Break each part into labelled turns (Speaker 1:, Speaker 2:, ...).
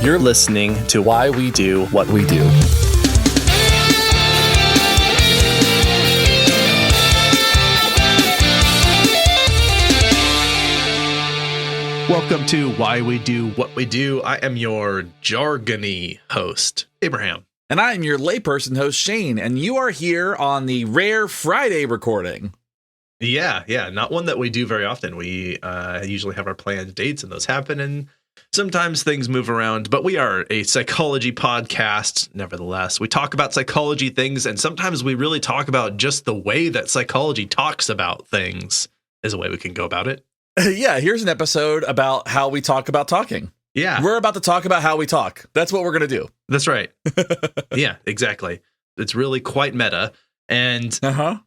Speaker 1: You're listening to Why We Do What We Do. Welcome to Why We Do What We Do. I am your jargony host, Abraham.
Speaker 2: And I am your layperson host, Shane, and you are here on the rare Friday recording.
Speaker 1: Yeah, not one that we do very often. We usually have our planned dates, and those happen, and sometimes things move around, but we are a psychology podcast. Nevertheless, we talk about psychology things, and sometimes we really talk about just the way that psychology talks about things is a way we can go about it.
Speaker 2: Yeah, here's an episode about how we talk about talking.
Speaker 1: Yeah.
Speaker 2: We're about to talk about how we talk. That's what we're going to do.
Speaker 1: That's right. Yeah, exactly. It's really quite meta. And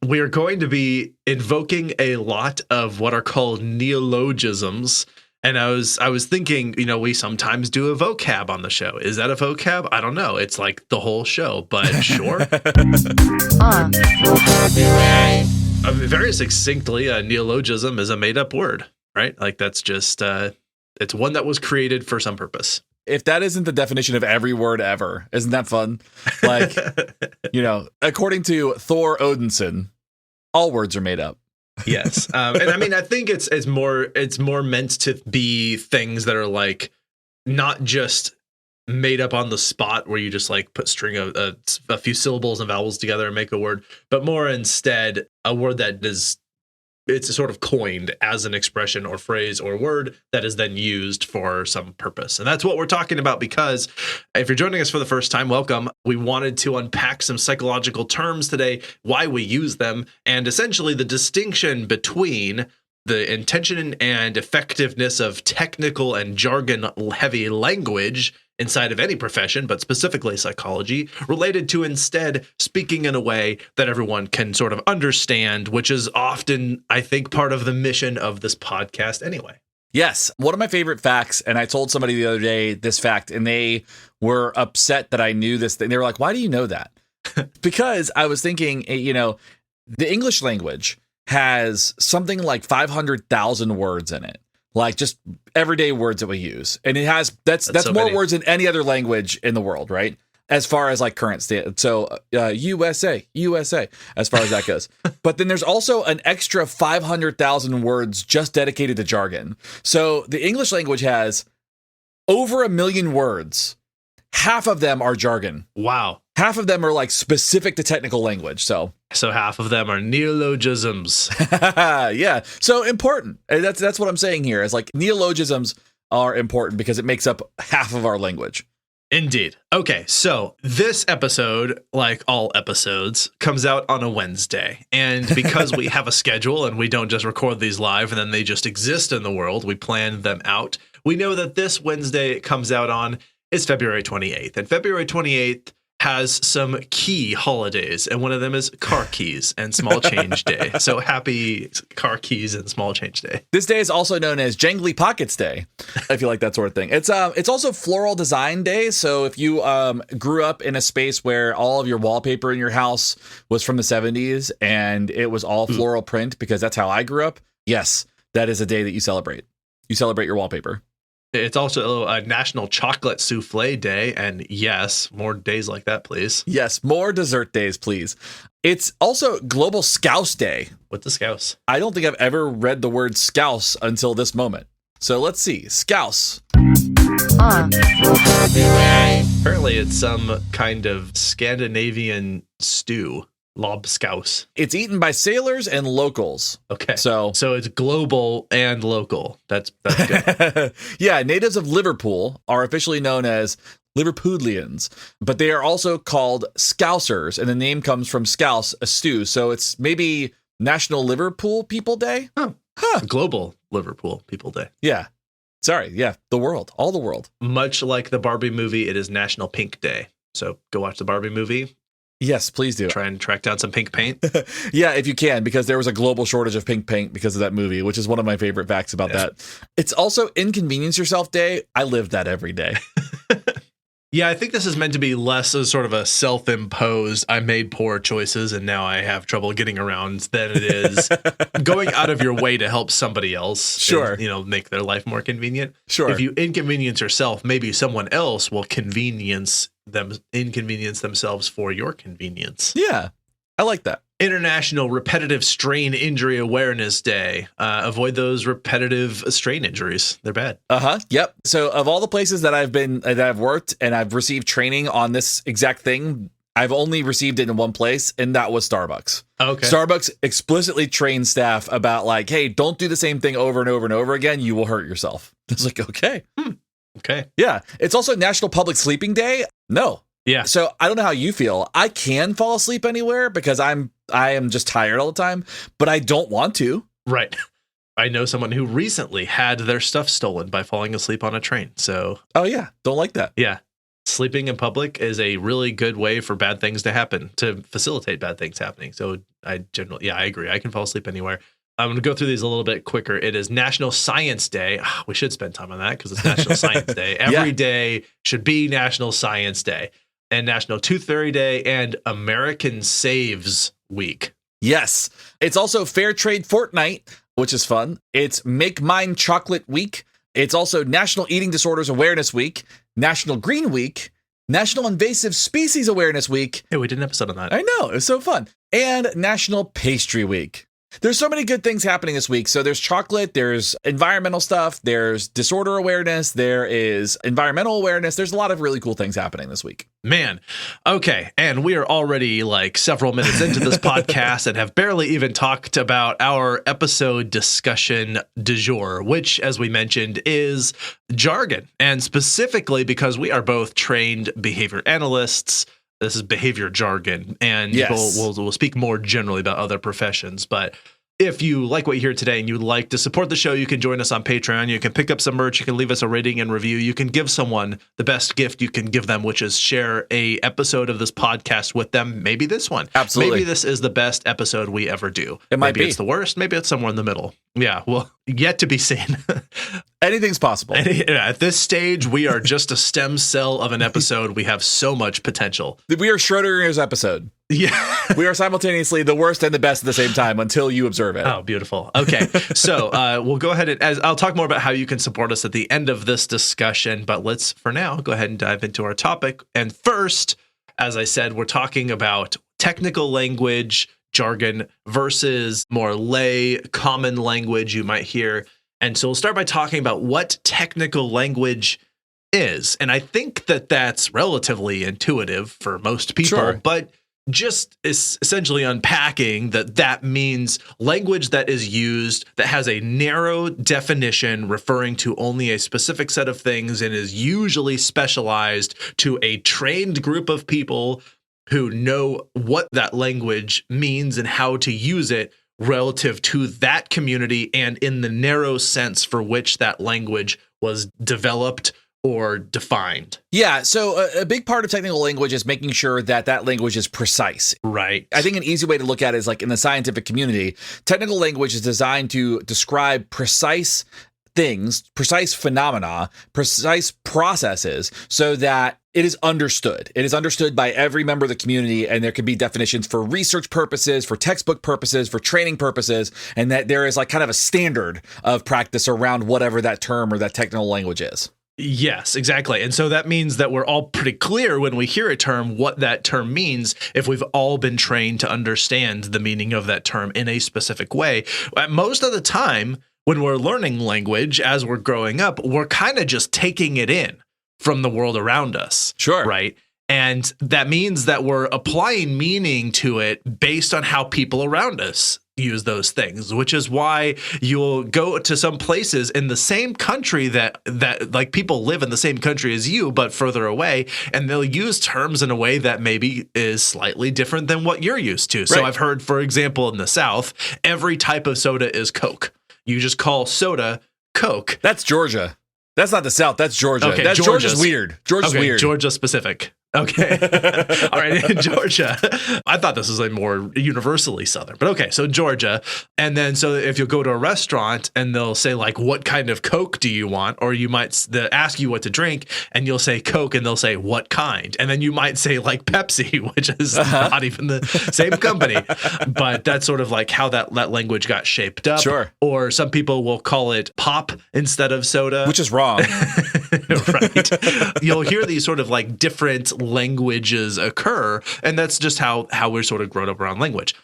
Speaker 1: we are going to be invoking a lot of what are called neologisms. And I was thinking, we sometimes do a vocab on the show. Is that a vocab? I don't know. It's like the whole show, but sure. Very succinctly, a neologism is a made-up word, right? Like that's just, it's one that was created for some purpose.
Speaker 2: If that isn't the definition of every word ever, isn't that fun? Like, according to Thor Odinson, all words are made up.
Speaker 1: Yes. And I mean, I think it's more meant to be things that are like not just made up on the spot where you just like put string of a few syllables and vowels together and make a word, but more instead a word that it's sort of coined as an expression or phrase or word that is then used for some purpose. And that's what we're talking about, because if you're joining us for the first time, welcome. We wanted to unpack some psychological terms today, why we use them, and essentially the distinction between the intention and effectiveness of technical and jargon-heavy language inside of any profession, but specifically psychology, related to instead speaking in a way that everyone can sort of understand, which is often, I think, part of the mission of this podcast anyway.
Speaker 2: Yes. One of my favorite facts, and I told somebody the other day this fact, and they were upset that I knew this thing. They were like, why do you know that? Because I was thinking, the English language has something like 500,000 words in it. Like just everyday words that we use. And it has, that's so more words than any other language in the world, right? As far as like current state. So USA, as far as that goes. But then there's also an extra 500,000 words just dedicated to jargon. So the English language has over 1 million words. Half of them are jargon.
Speaker 1: Wow.
Speaker 2: Half of them are like specific to technical language. So
Speaker 1: half of them are neologisms.
Speaker 2: Yeah. So important. That's what I'm saying here is like neologisms are important because it makes up half of our language.
Speaker 1: Indeed. Okay. So this episode, like all episodes, comes out on a Wednesday. And because we have a schedule and we don't just record these live and then they just exist in the world, we plan them out. We know that this Wednesday it comes out on is February 28th. And February 28th has some key holidays, and one of them is Car Keys and Small Change Day. So happy Car Keys and Small Change Day.
Speaker 2: This day is also known as Jangly Pockets Day, if you like that sort of thing. It's also Floral Design Day. So if you grew up in a space where all of your wallpaper in your house was from the 70s and it was all floral print, because that's how I grew up, yes, that is a day that you celebrate. You celebrate your wallpaper.
Speaker 1: It's also a National Chocolate Souffle Day, and yes, more days like that, please.
Speaker 2: Yes, more dessert days, please. It's also Global Scouse Day.
Speaker 1: What's the scouse?
Speaker 2: I don't think I've ever read the word scouse until this moment. So let's see. Scouse.
Speaker 1: Apparently it's some kind of Scandinavian stew. Lobscouse.
Speaker 2: It's eaten by sailors and locals.
Speaker 1: Okay.
Speaker 2: So
Speaker 1: it's global and local. That's good.
Speaker 2: Yeah, natives of Liverpool are officially known as Liverpudlians, but they are also called Scousers, and the name comes from scouse, a stew. So it's maybe National Liverpool People Day?
Speaker 1: Global Liverpool People Day.
Speaker 2: Yeah. Sorry. Yeah. The world. All the world.
Speaker 1: Much like the Barbie movie, it is National Pink Day. So go watch the Barbie movie.
Speaker 2: Yes, please do.
Speaker 1: Try and track down some pink paint.
Speaker 2: Yeah, if you can, because there was a global shortage of pink paint because of that movie, which is one of my favorite facts about that. It's also Inconvenience Yourself Day. I live that every day.
Speaker 1: Yeah, I think this is meant to be less as sort of a self-imposed, I made poor choices and now I have trouble getting around than it is going out of your way to help somebody else.
Speaker 2: Sure.
Speaker 1: And, make their life more convenient.
Speaker 2: Sure.
Speaker 1: If you inconvenience yourself, maybe someone else will inconvenience themselves for your convenience.
Speaker 2: Yeah, I like that.
Speaker 1: International Repetitive Strain Injury Awareness Day. Avoid those repetitive strain injuries. They're bad.
Speaker 2: Yep. So of all the places that I've worked and I've received training on this exact thing, I've only received it in one place, and that was Starbucks.
Speaker 1: Okay.
Speaker 2: Starbucks explicitly trained staff about like, hey, don't do the same thing over and over and over again. You will hurt yourself. I was like, okay.
Speaker 1: Okay.
Speaker 2: Yeah. It's also National Public Sleeping Day. No.
Speaker 1: Yeah.
Speaker 2: So I don't know how you feel. I can fall asleep anywhere because I am just tired all the time, but I don't want to.
Speaker 1: Right. I know someone who recently had their stuff stolen by falling asleep on a train. So,
Speaker 2: oh yeah, don't like that.
Speaker 1: Yeah. Sleeping in public is a really good way for bad things to happen, to facilitate bad things happening. So I agree. I can fall asleep anywhere. I'm going to go through these a little bit quicker. It is National Science Day. We should spend time on that because it's National Science Day. Every day should be National Science Day. And National Tooth Fairy Day and American Saves Week.
Speaker 2: Yes. It's also Fair Trade Fortnight, which is fun. It's Make Mine Chocolate Week. It's also National Eating Disorders Awareness Week, National Green Week, National Invasive Species Awareness Week.
Speaker 1: Hey, we did an episode on that.
Speaker 2: I know. It was so fun. And National Pastry Week. There's so many good things happening this week. So there's chocolate, there's environmental stuff, there's disorder awareness, there is environmental awareness. There's a lot of really cool things happening this week.
Speaker 1: Man. Okay. And we are already like several minutes into this podcast and have barely even talked about our episode discussion du jour, which, as we mentioned, is jargon. And specifically because we are both trained behavior analysts, this is behavior jargon, and
Speaker 2: yes.
Speaker 1: we'll speak more generally about other professions. But if you like what you hear today and you'd like to support the show, you can join us on Patreon. You can pick up some merch. You can leave us a rating and review. You can give someone the best gift you can give them, which is share a episode of this podcast with them. Maybe this one.
Speaker 2: Absolutely.
Speaker 1: Maybe this is the best episode we ever do.
Speaker 2: It might be.
Speaker 1: Maybe it's the worst. Maybe it's somewhere in the middle. Yeah, well, yet to be seen.
Speaker 2: Anything's possible.
Speaker 1: At this stage, we are just a stem cell of an episode. We have so much potential.
Speaker 2: We are Schrodinger's episode.
Speaker 1: Yeah.
Speaker 2: We are simultaneously the worst and the best at the same time until you observe it.
Speaker 1: Oh, beautiful. Okay. So we'll go ahead and I'll talk more about how you can support us at the end of this discussion. But let's, for now, go ahead and dive into our topic. And first, as I said, we're talking about technical language, jargon versus more lay, common language you might hear. And so we'll start by talking about what technical language is. And I think that that's relatively intuitive for most people,
Speaker 2: sure.
Speaker 1: But just is essentially unpacking that means language that is used that has a narrow definition referring to only a specific set of things and is usually specialized to a trained group of people who know what that language means and how to use it relative to that community and in the narrow sense for which that language was developed or defined.
Speaker 2: Yeah, so a big part of technical language is making sure that that language is precise.
Speaker 1: Right.
Speaker 2: I think an easy way to look at it is like in the scientific community, technical language is designed to describe precise things, precise phenomena, precise processes so that it is understood. It is understood by every member of the community, and there can be definitions for research purposes, for textbook purposes, for training purposes, and that there is like kind of a standard of practice around whatever that term or that technical language is.
Speaker 1: Yes, exactly. And so that means that we're all pretty clear when we hear a term what that term means if we've all been trained to understand the meaning of that term in a specific way. Most of the time, when we're learning language as we're growing up, we're kind of just taking it in from the world around us.
Speaker 2: Sure.
Speaker 1: Right. And that means that we're applying meaning to it based on how people around us use those things, which is why you'll go to some places in the same country that like people live in the same country as you, but further away, and they'll use terms in a way that maybe is slightly different than what you're used to. So I've heard, for example, in the South, every type of soda is Coke. You just call soda Coke.
Speaker 2: That's Georgia. That's not the South. That's Georgia.
Speaker 1: Okay,
Speaker 2: Georgia's weird. Georgia's weird.
Speaker 1: Georgia specific. Okay. All right. In Georgia, I thought this was like more universally Southern, but okay. So Georgia. And then, so if you'll go to a restaurant and they'll say like, what kind of Coke do you want? Or you might ask you what to drink and you'll say Coke and they'll say, what kind? And then you might say like Pepsi, which is not even the same company, but that's sort of like how that language got shaped up.
Speaker 2: Sure.
Speaker 1: Or some people will call it pop instead of soda.
Speaker 2: Which is wrong.
Speaker 1: Right. You'll hear these sort of like different languages occur, and that's just how we're sort of grown up around language.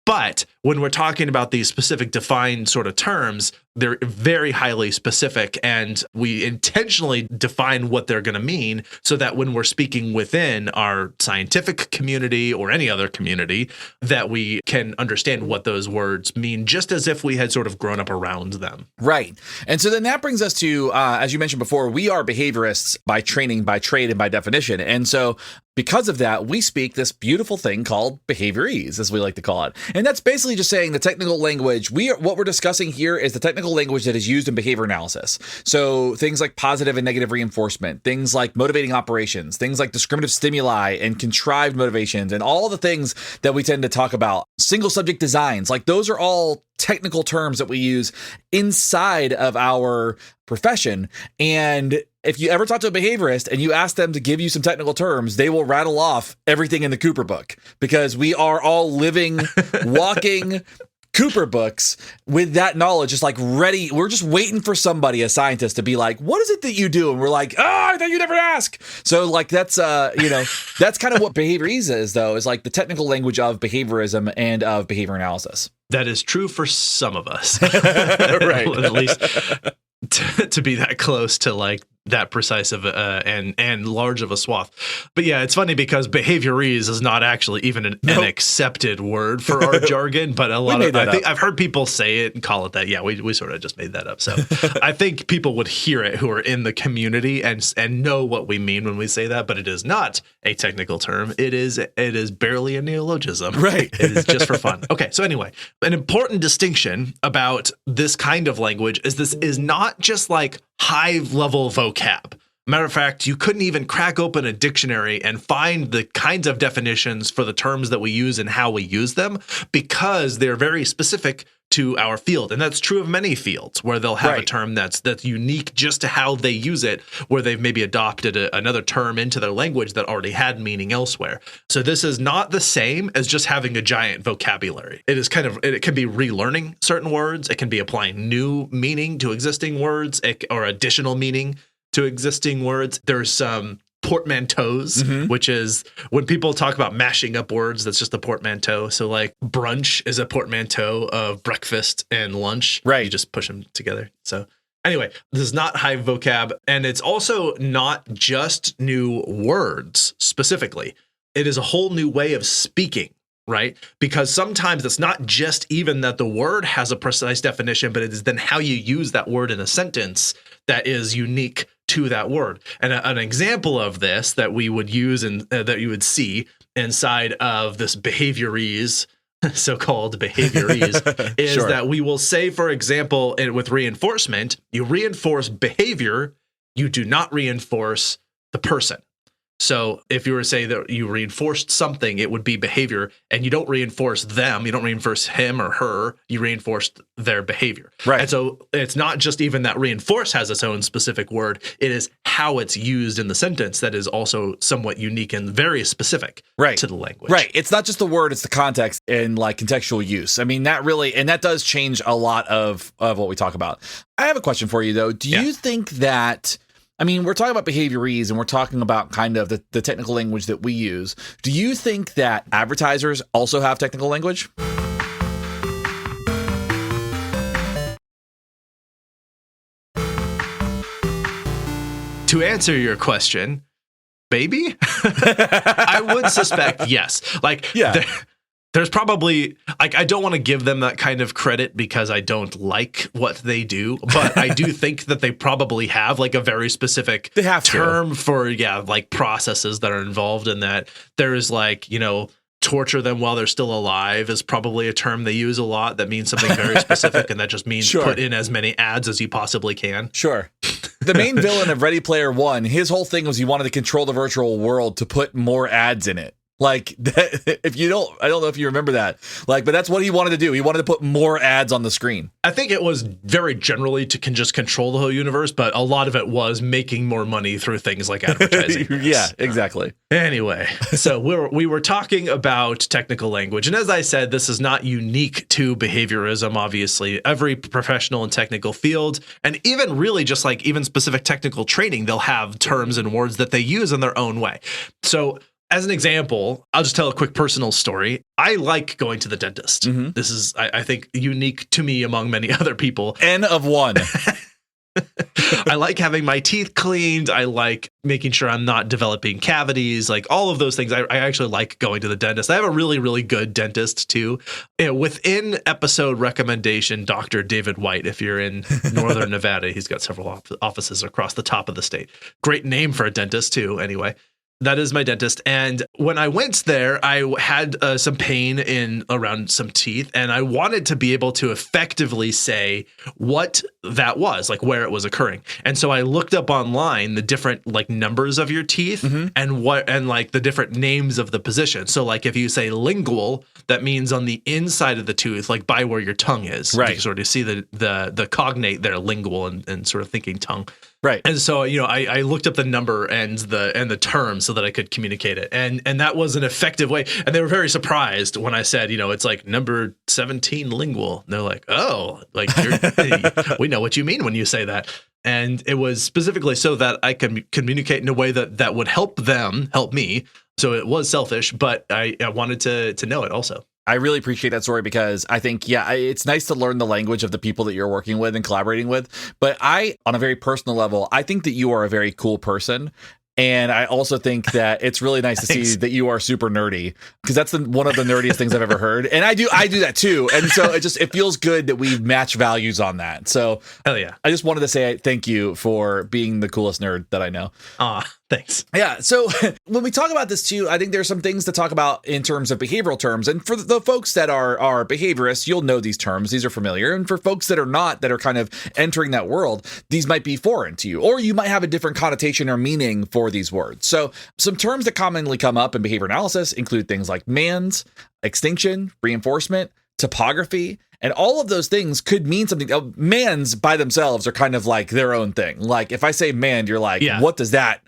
Speaker 1: But when we're talking about these specific defined sort of terms, they're very highly specific, and we intentionally define what they're going to mean so that when we're speaking within our scientific community or any other community, that we can understand what those words mean, just as if we had sort of grown up around them.
Speaker 2: Right. And so then that brings us to, as you mentioned before, we are behaviorists by training, by trade, and by definition. And so because of that, we speak this beautiful thing called Behaviorese, as we like to call it. And that's basically just saying the technical language. What we're discussing here is the technical language that is used in behavior analysis. So things like positive and negative reinforcement, things like motivating operations, things like discriminative stimuli and contrived motivations, and all the things that we tend to talk about. Single subject designs, like those are all technical terms that we use inside of our profession. And if you ever talk to a behaviorist and you ask them to give you some technical terms, they will rattle off everything in the Cooper book, because we are all living, walking Cooper books with that knowledge, just like ready. We're just waiting for somebody, a scientist, to be like, what is it that you do? And we're like, I thought you'd never ask. So like, that's, that's kind of what Behaviorese is, though, is like the technical language of behaviorism and of behavior analysis.
Speaker 1: That is true for some of us.
Speaker 2: Right.
Speaker 1: At least to be that close to like that precise of and large of a swath. But yeah, it's funny because Behaviorese is not actually even an accepted word for our jargon, but a lot of I think I've heard people say it and call it that. Yeah, we sort of just made that up. So I think people would hear it who are in the community and know what we mean when we say that, but it is not a technical term. It is barely a neologism.
Speaker 2: Right.
Speaker 1: It is just for fun. Okay, so anyway, an important distinction about this kind of language is this is not just like high-level vocab. Matter of fact, you couldn't even crack open a dictionary and find the kinds of definitions for the terms that we use and how we use them, because they're very specific to our field. And that's true of many fields where they'll have a term that's unique just to how they use it, where they've maybe adopted another term into their language that already had meaning elsewhere. So this is not the same as just having a giant vocabulary. It is it can be relearning certain words. It can be applying new meaning to existing words or additional meaning to existing words. There's some portmanteaus, which is when people talk about mashing up words, that's just a portmanteau. So like brunch is a portmanteau of breakfast and lunch.
Speaker 2: Right.
Speaker 1: You just push them together. So anyway, this is not high vocab, and it's also not just new words specifically. It is a whole new way of speaking. Right? Because sometimes it's not just even that the word has a precise definition, but it is then how you use that word in a sentence that is unique to that word. And an example of this that we would use and that you would see inside of this Behaviorese, so-called Behaviorese, is that we will say, for example, with reinforcement, you reinforce behavior, you do not reinforce the person. So if you were to say that you reinforced something, it would be behavior, and you don't reinforce them. You don't reinforce him or her. You reinforced their behavior.
Speaker 2: Right.
Speaker 1: And so it's not just even that reinforce has its own specific word. It is how it's used in the sentence that is also somewhat unique and very specific to the language.
Speaker 2: Right. It's not just the word, it's the context and like contextual use. I mean, that does change a lot of what we talk about. I have a question for you, though. Do you think that... I mean, we're talking about Behaviorese and we're talking about kind of the technical language that we use. Do you think that advertisers also have technical language?
Speaker 1: To answer your question, maybe? I would suspect yes. Like, there's probably, like, I don't want to give them that kind of credit because I don't like what they do, but I do think that they probably have like a very specific term for, like processes that are involved in that. There's like, torture them while they're still alive is probably a term they use a lot that means something very specific, and that just means put in as many ads as you possibly can.
Speaker 2: Sure. the main villain of Ready Player One, his whole thing was he wanted to control the virtual world to put more ads in it. Like, if you don't, I don't know if you remember that. Like, but that's what he wanted to do. He wanted to put more ads on the screen.
Speaker 1: I think it was very generally to just control the whole universe, but a lot of it was making more money through things like advertising.
Speaker 2: Yeah, exactly.
Speaker 1: Anyway, so we were talking about technical language. And as I said, this is not unique to behaviorism, obviously. Every professional and technical field, and even really just like even specific technical training, they'll have terms and words that they use in their own way. So as an example, I'll just tell a quick personal story. I like going to the dentist. Mm-hmm. This is, I think, unique to me among many other people.
Speaker 2: N of one.
Speaker 1: I like having my teeth cleaned. I like making sure I'm not developing cavities, like all of those things. I actually like going to the dentist. I have a really, really good dentist too. Within episode recommendation, Dr. David White, if you're in Northern Nevada, he's got several offices across the top of the state. Great name for a dentist too, anyway. That is my dentist. And when I went there, I had some pain in around some teeth, and I wanted to be able to effectively say what that was, like where it was occurring. And so I looked up online the different like numbers of your teeth and like the different names of the position. So like if you say lingual, that means on the inside of the tooth, like by where your tongue is.
Speaker 2: Right.
Speaker 1: You can sort of see the cognate there, lingual, and sort of thinking tongue.
Speaker 2: Right.
Speaker 1: And so, I looked up the number and the term so that I could communicate it. And that was an effective way. And they were very surprised when I said, it's like number 17 lingual. And they're like, oh, like we know what you mean when you say that. And it was specifically so that I could communicate in a way that would help them, help me. So it was selfish, but I wanted to know it also.
Speaker 2: I really appreciate that story because I think, it's nice to learn the language of the people that you're working with and collaborating with. But on a very personal level, I think that you are a very cool person. And I also think that it's really nice to see that you are super nerdy, because that's one of the nerdiest things I've ever heard. And I do that too. And so it feels good that we match values on that. So
Speaker 1: hell yeah.
Speaker 2: I just wanted to say thank you for being the coolest nerd that I know.
Speaker 1: Thanks.
Speaker 2: Yeah. So when we talk about this too, I think there's some things to talk about in terms of behavioral terms. And for the folks that are behaviorists, you'll know these terms. These are familiar. And for folks that are not, that are kind of entering that world, these might be foreign to you, or you might have a different connotation or meaning for these words. So some terms that commonly come up in behavior analysis include things like mands, extinction, reinforcement, topography. And all of those things could mean something. Mands by themselves are kind of like their own thing. Like if I say mand, you're like, what does that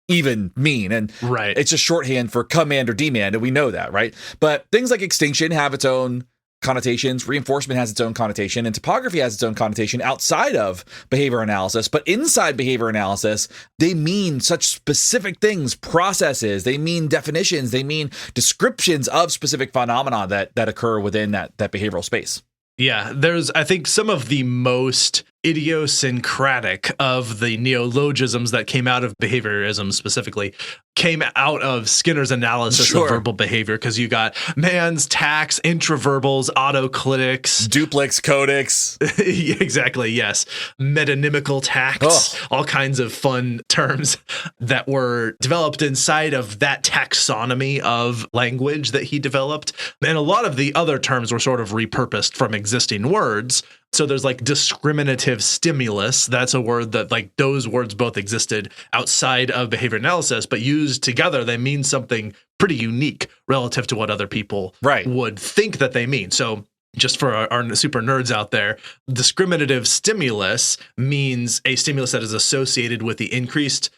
Speaker 2: even mean? And it's just shorthand for command or demand, and we know that, right? But things like extinction have its own connotations, reinforcement has its own connotation, and topography has its own connotation outside of behavior analysis. But inside behavior analysis, they mean such specific things, processes, they mean definitions, they mean descriptions of specific phenomena that occur within that behavioral space.
Speaker 1: Yeah, there's, I think, some of the most idiosyncratic of the neologisms that came out of behaviorism specifically came out of Skinner's analysis of verbal behavior, because you got mands, tax, intraverbals, autoclitics,
Speaker 2: duplex codex.
Speaker 1: Exactly, yes. Metonymical tax, all kinds of fun terms that were developed inside of that taxonomy of language that he developed. And a lot of the other terms were sort of repurposed from existing words. So there's like discriminative stimulus. That's a word that like those words both existed outside of behavior analysis, but used together, they mean something pretty unique relative to what other people would think that they mean. So just for our super nerds out there, discriminative stimulus means a stimulus that is associated with the increased.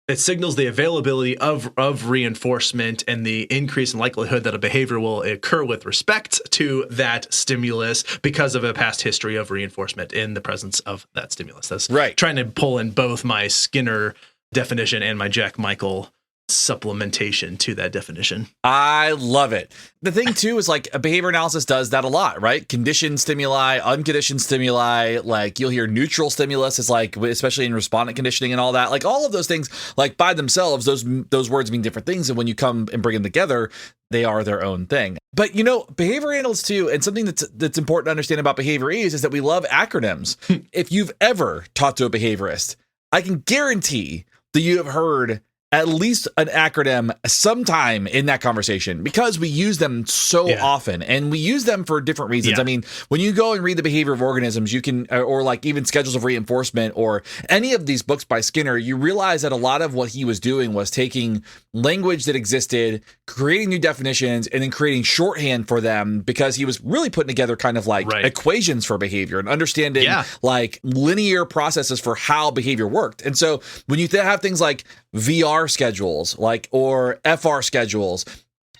Speaker 1: It signals the availability of reinforcement and the increase in likelihood that a behavior will occur with respect to that stimulus because of a past history of reinforcement in the presence of that stimulus. That's trying to pull in both my Skinner definition and my Jack Michael supplementation to that definition.
Speaker 2: I love it. The thing too is like a behavior analysis does that a lot, right? Conditioned stimuli, unconditioned stimuli, like you'll hear neutral stimulus is like, especially in respondent conditioning and all that, like all of those things, like by themselves, those words mean different things. And when you come and bring them together, they are their own thing. But behavior analysts too, and something that's important to understand about Behaviorese is that we love acronyms. If you've ever talked to a behaviorist, I can guarantee that you have heard at least an acronym sometime in that conversation because we use them so often and we use them for different reasons. I mean, when you go and read The Behavior of Organisms, you can, or like even Schedules of Reinforcement or any of these books by Skinner, you realize that a lot of what he was doing was taking language that existed, creating new definitions, and then creating shorthand for them because he was really putting together kind of like equations for behavior and understanding like linear processes for how behavior worked. And so when you have things like VR schedules, like, or FR schedules,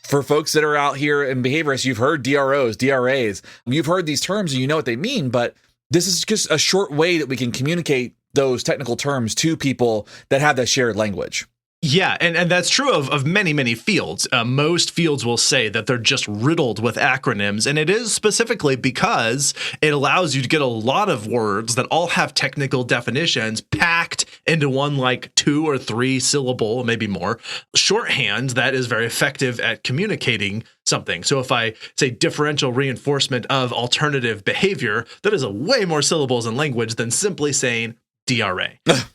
Speaker 2: for folks that are out here in behaviorists, you've heard DROs, DRAs, you've heard these terms and you know what they mean, but this is just a short way that we can communicate those technical terms to people that have that shared language.
Speaker 1: Yeah, and that's true of many, many fields. Most fields will say that they're just riddled with acronyms, and it is specifically because it allows you to get a lot of words that all have technical definitions packed into one like 2 or 3 syllable, maybe more, shorthand that is very effective at communicating something. So if I say differential reinforcement of alternative behavior, that is a way more syllables in language than simply saying DRA.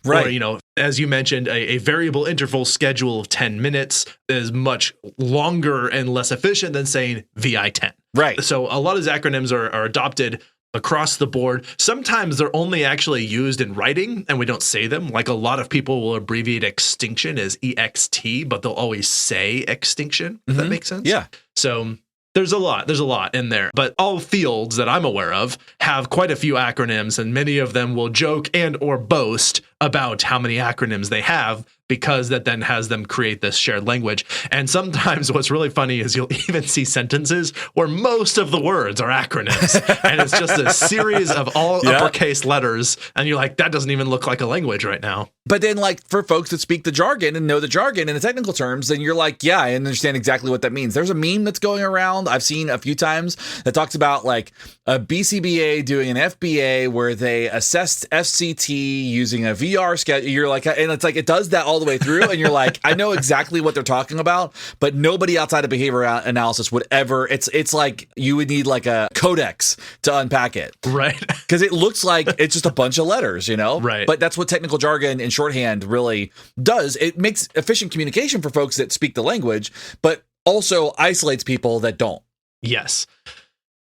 Speaker 2: Right.
Speaker 1: Or, you know, as you mentioned, a variable interval schedule of 10 minutes is much longer and less efficient than saying VI10.
Speaker 2: Right.
Speaker 1: So a lot of these acronyms are adopted across the board. Sometimes they're only actually used in writing and we don't say them. Like a lot of people will abbreviate extinction as EXT, but they'll always say extinction, if that makes sense.
Speaker 2: Yeah.
Speaker 1: So there's a lot in there, but all fields that I'm aware of have quite a few acronyms, and many of them will joke and or boast about how many acronyms they have, because that then has them create this shared language. And sometimes what's really funny is you'll even see sentences where most of the words are acronyms, and it's just a series of all uppercase letters, and you're like, that doesn't even look like a language right now.
Speaker 2: But then, like, for folks that speak the jargon and know the jargon and the technical terms, then you're like, yeah, I understand exactly what that means. There's a meme that's going around I've seen a few times that talks about like a BCBA doing an FBA where they assessed FCT using a VR schedule. You're like, and it's like, it does that all the way through. And you're like, I know exactly what they're talking about, but nobody outside of behavior analysis would ever, it's like you would need like a codex to unpack it.
Speaker 1: Right.
Speaker 2: Because it looks like it's just a bunch of letters, you know?
Speaker 1: Right.
Speaker 2: But that's what technical jargon and shorthand really does. It makes efficient communication for folks that speak the language, but also isolates people that don't.
Speaker 1: Yes.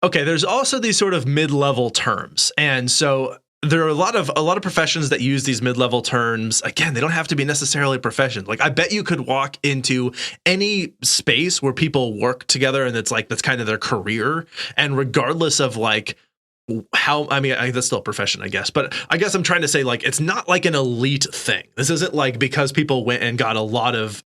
Speaker 1: Okay, there's also these sort of mid-level terms. And so there are a lot of professions that use these mid-level terms. Again, they don't have to be necessarily professions. Like, I bet you could walk into any space where people work together and it's like that's kind of their career, and regardless of like how, I mean, that's still a profession, I guess. But I guess I'm trying to say, like, it's not like an elite thing. This isn't like because people went and got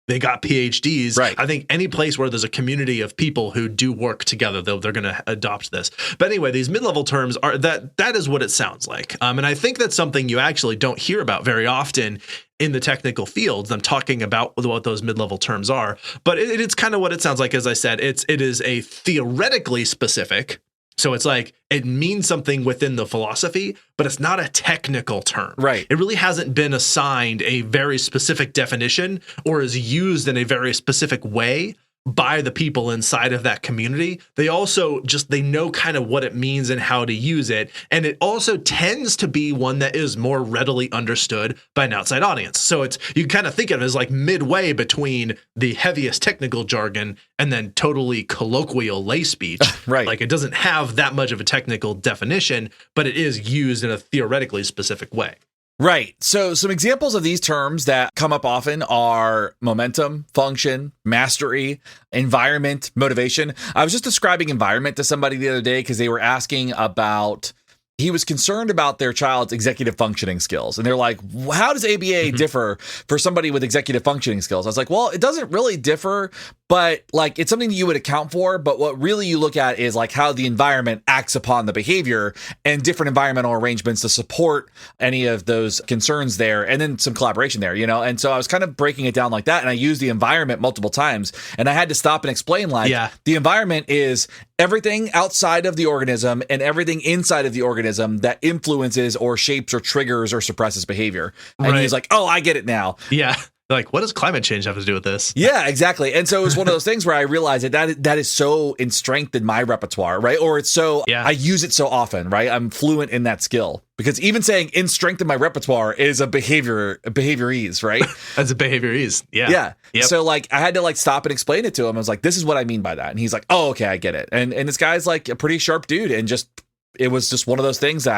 Speaker 1: they got PhDs.
Speaker 2: Right.
Speaker 1: I think any place where there's a community of people who do work together, they're going to adopt this. But anyway, these mid-level terms are that is what it sounds like. And I think that's something you actually don't hear about very often in the technical fields. I'm talking about what those mid-level terms are, but it's kind of what it sounds like. As I said, it is a theoretically specific. So it's like it means something within the philosophy, but it's not a technical term.
Speaker 2: Right.
Speaker 1: It really hasn't been assigned a very specific definition or is used in a very specific way by the people inside of that community. They also they know kind of what it means and how to use it. And it also tends to be one that is more readily understood by an outside audience. So you kind of think of it as like midway between the heaviest technical jargon and then totally colloquial lay speech.
Speaker 2: Right.
Speaker 1: Like, it doesn't have that much of a technical definition, but it is used in a theoretically specific way.
Speaker 2: Right. So some examples of these terms that come up often are momentum, function, mastery, environment, motivation. I was just describing environment to somebody the other day because they were asking about, he was concerned about their child's executive functioning skills. And they're like, how does ABA differ for somebody with executive functioning skills? I was like, well, it doesn't really differ, but like it's something that you would account for. But what really you look at is like how the environment acts upon the behavior and different environmental arrangements to support any of those concerns there. And then some collaboration there, you know? And so I was kind of breaking it down like that. And I used the environment multiple times. And I had to stop and explain like the environment is everything outside of the organism and everything inside of the organism that influences or shapes or triggers or suppresses behavior. And he's like, oh, I get it now.
Speaker 1: Yeah. Like, what does climate change have to do with this?
Speaker 2: Yeah, exactly. And so it was one of those things where I realized that is so entrenched in my repertoire, right? Or it's so, I use it so often, right? I'm fluent in that skill because even saying in strength of my repertoire is a behaviorese, right?
Speaker 1: That's a behaviorese. Yeah.
Speaker 2: Yeah.
Speaker 1: Yep.
Speaker 2: So like I had to like stop and explain it to him. I was like, this is what I mean by that. And he's like, oh, okay, I get it. And this guy's like a pretty sharp dude. And it was just one of those things that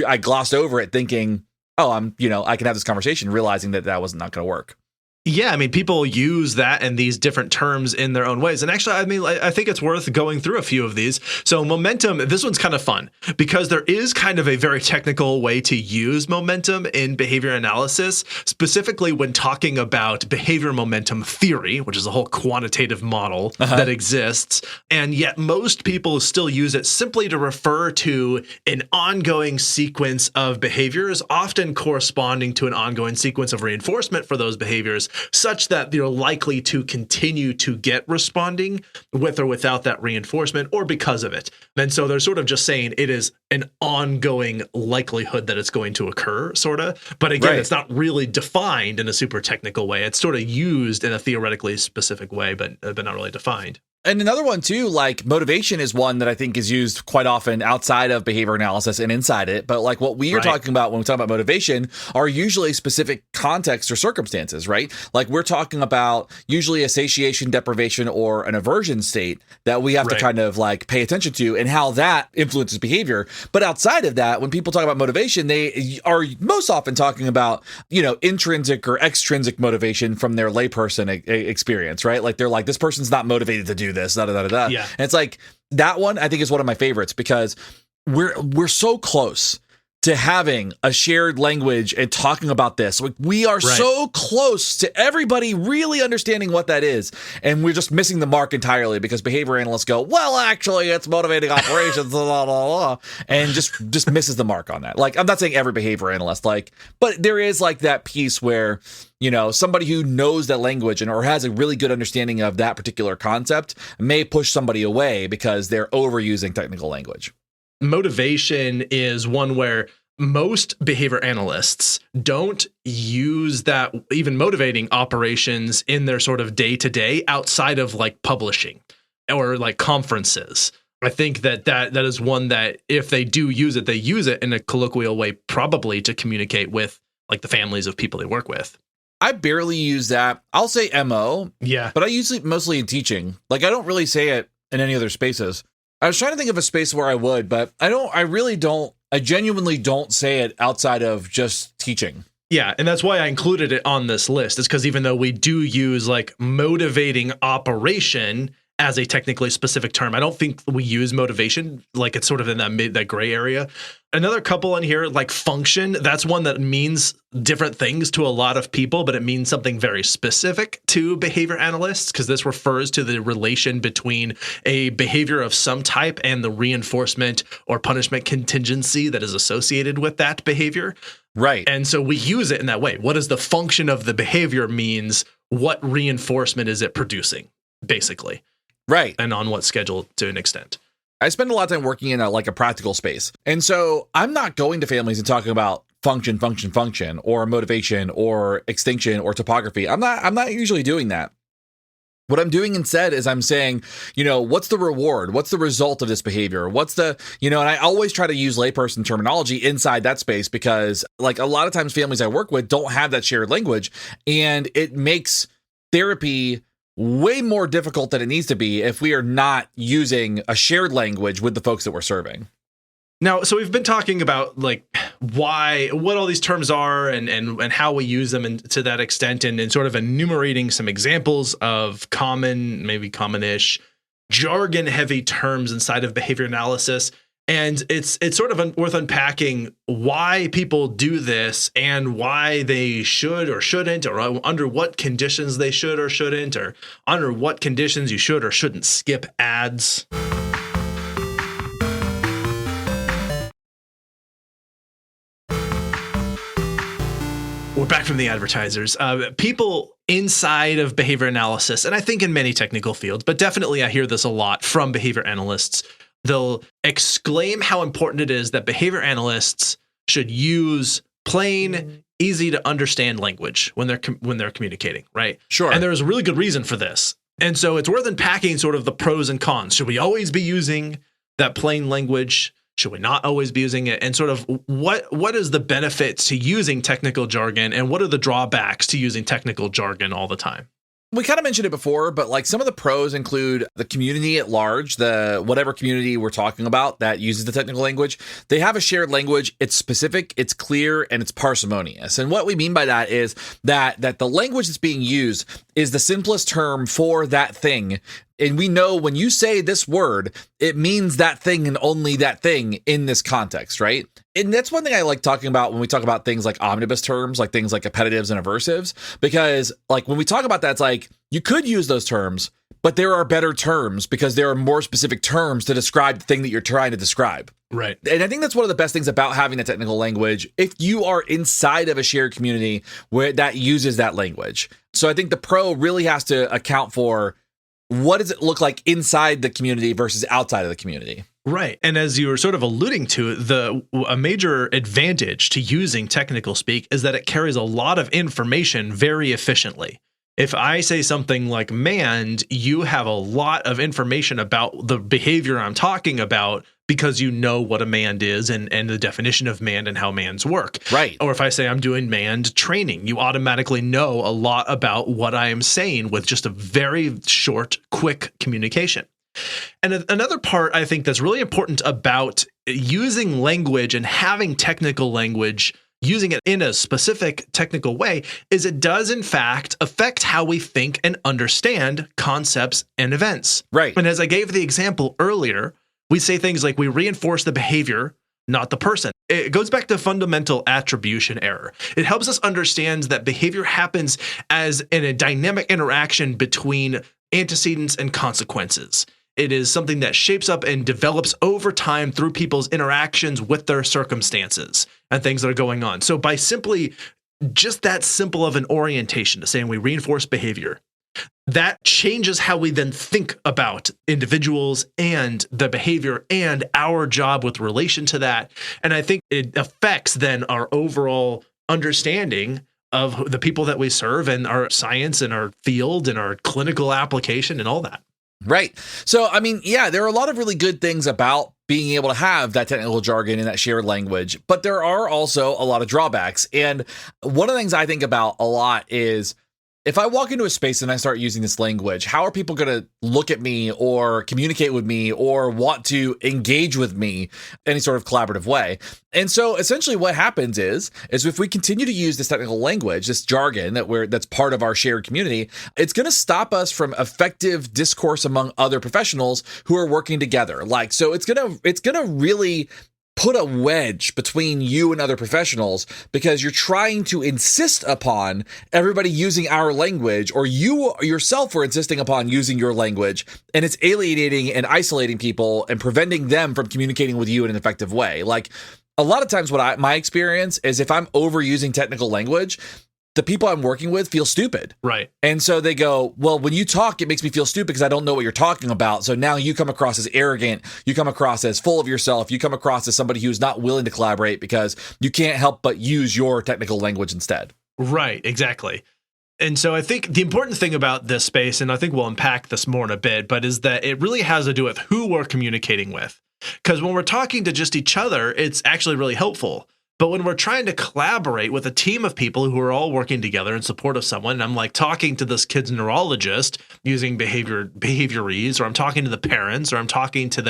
Speaker 2: I glossed over it thinking, oh, I can have this conversation, realizing that was not going to work.
Speaker 1: Yeah, I mean, people use that and these different terms in their own ways. And actually, I mean, I think it's worth going through a few of these. So momentum, this one's kind of fun because there is kind of a very technical way to use momentum in behavior analysis, specifically when talking about behavior momentum theory, which is a whole quantitative model that exists. And yet most people still use it simply to refer to an ongoing sequence of behaviors, often corresponding to an ongoing sequence of reinforcement for those behaviors, such that you're likely to continue to get responding with or without that reinforcement or because of it. And so they're sort of just saying it is an ongoing likelihood that it's going to occur, sort of. But again, It's not really defined in a super technical way. It's sort of used in a theoretically specific way, but not really defined.
Speaker 2: And another one too, like motivation is one that I think is used quite often outside of behavior analysis and inside it. But like what we are talking about when we talk about motivation are usually specific contexts or circumstances, right? Like we're talking about usually a satiation, deprivation, or an aversion state that we have to kind of like pay attention to and how that influences behavior. But outside of that, when people talk about motivation, they are most often talking about, intrinsic or extrinsic motivation from their layperson experience, right? Like they're like, this person's not motivated to do this, Yeah. And it's like that one I think is one of my favorites because we're so close to having a shared language and talking about this. Like we are so close to everybody really understanding what that is. And we're just missing the mark entirely because behavior analysts go, well, actually it's motivating operations, blah, blah, blah, and just misses the mark on that. Like, I'm not saying every behavior analyst, but there is like that piece where, somebody who knows that language or has a really good understanding of that particular concept may push somebody away because they're overusing technical language.
Speaker 1: Motivation is one where most behavior analysts don't use that even motivating operations in their sort of day-to-day outside of like publishing or like conferences. I think that is one that if they do use it, they use it in a colloquial way, probably to communicate with like the families of people they work with.
Speaker 2: I barely use that. I'll say MO.
Speaker 1: Yeah.
Speaker 2: But I use it mostly in teaching. Like I don't really say it in any other spaces. I was trying to think of a space where I would, but I genuinely don't say it outside of just teaching.
Speaker 1: Yeah, and that's why I included it on this list. Is because even though we do use like motivating operation as a technically specific term, I don't think we use motivation. Like it's sort of in that gray area. Another couple in here, like function, that's one that means different things to a lot of people, but it means something very specific to behavior analysts because this refers to the relation between a behavior of some type and the reinforcement or punishment contingency that is associated with that behavior.
Speaker 2: Right.
Speaker 1: And so we use it in that way. What is the function of the behavior means what reinforcement is it producing, basically.
Speaker 2: Right.
Speaker 1: And on what schedule to an extent.
Speaker 2: I spend a lot of time working in a practical space. And so I'm not going to families and talking about function, or motivation or extinction or topography. I'm not usually doing that. What I'm doing instead is I'm saying, what's the reward? What's the result of this behavior? What's the, and I always try to use layperson terminology inside that space because like a lot of times families I work with don't have that shared language and it makes therapy way more difficult than it needs to be if we are not using a shared language with the folks that we're serving.
Speaker 1: Now, so we've been talking about like what all these terms are and how we use them to that extent and sort of enumerating some examples of common, maybe common-ish, jargon-heavy terms inside of behavior analysis. And it's sort of worth unpacking why people do this and why they should or shouldn't, or under what conditions they should or shouldn't, or under what conditions you should or shouldn't skip ads. We're back from the advertisers. People inside of behavior analysis, and I think in many technical fields, but definitely I hear this a lot from behavior analysts. They'll exclaim how important it is that behavior analysts should use plain, easy to understand language when they're communicating, right?
Speaker 2: Sure.
Speaker 1: And there's a really good reason for this. And so it's worth unpacking sort of the pros and cons. Should we always be using that plain language? Should we not always be using it? And sort of what is the benefits to using technical jargon, and what are the drawbacks to using technical jargon all the time?
Speaker 2: We kind of mentioned it before, but like some of the pros include the community at large, the whatever community we're talking about that uses the technical language. They have a shared language. It's specific, it's clear, and it's parsimonious. And what we mean by that is that the language that's being used is the simplest term for that thing. And we know when you say this word, it means that thing and only that thing in this context, right? And that's one thing I like talking about when we talk about things like omnibus terms, like things like appellatives and aversives, because like when we talk about that, it's like you could use those terms, but there are better terms because there are more specific terms to describe the thing that you're trying to describe.
Speaker 1: Right.
Speaker 2: And I think that's one of the best things about having a technical language if you are inside of a shared community where that uses that language. So I think the pro really has to account for what does it look like inside the community versus outside of the community.
Speaker 1: Right. And as you were sort of alluding to, a major advantage to using technical speak is that it carries a lot of information very efficiently. If I say something like manned, you have a lot of information about the behavior I'm talking about because you know what a manned is and the definition of manned and how mands work.
Speaker 2: Right.
Speaker 1: Or if I say I'm doing manned training, you automatically know a lot about what I am saying with just a very short, quick communication. And another part I think that's really important about using language and having technical language, using it in a specific technical way, is it does in fact affect how we think and understand concepts and events.
Speaker 2: Right.
Speaker 1: And as I gave the example earlier, we say things like we reinforce the behavior, not the person. It goes back to fundamental attribution error. It helps us understand that behavior happens as in a dynamic interaction between antecedents and consequences. It is something that shapes up and develops over time through people's interactions with their circumstances and things that are going on. So by simply just that simple of an orientation to saying we reinforce behavior, that changes how we then think about individuals and the behavior and our job with relation to that. And I think it affects then our overall understanding of the people that we serve and our science and our field and our clinical application and all that.
Speaker 2: Right. So, I mean, yeah, there are a lot of really good things about being able to have that technical jargon and that shared language, but there are also a lot of drawbacks. And one of the things I think about a lot is if I walk into a space and I start using this language, how are people going to look at me or communicate with me or want to engage with me in any sort of collaborative way? And so essentially what happens is if we continue to use this technical language, this jargon that's part of our shared community, it's going to stop us from effective discourse among other professionals who are working together. Like, so it's going to really put a wedge between you and other professionals because you're trying to insist upon everybody using our language, or you yourself are insisting upon using your language, and it's alienating and isolating people and preventing them from communicating with you in an effective way. Like a lot of times my experience is if I'm overusing technical language, the people I'm working with feel stupid.
Speaker 1: Right.
Speaker 2: And so they go, well, when you talk, it makes me feel stupid because I don't know what you're talking about. So now you come across as arrogant. You come across as full of yourself. You come across as somebody who's not willing to collaborate because you can't help but use your technical language instead.
Speaker 1: Right. Exactly. And so I think the important thing about this space, and I think we'll unpack this more in a bit, but is that it really has to do with who we're communicating with. Because when we're talking to just each other, it's actually really helpful. But when we're trying to collaborate with a team of people who are all working together in support of someone, and I'm like talking to this kid's neurologist using Behaviorese, or I'm talking to the parents, or I'm talking to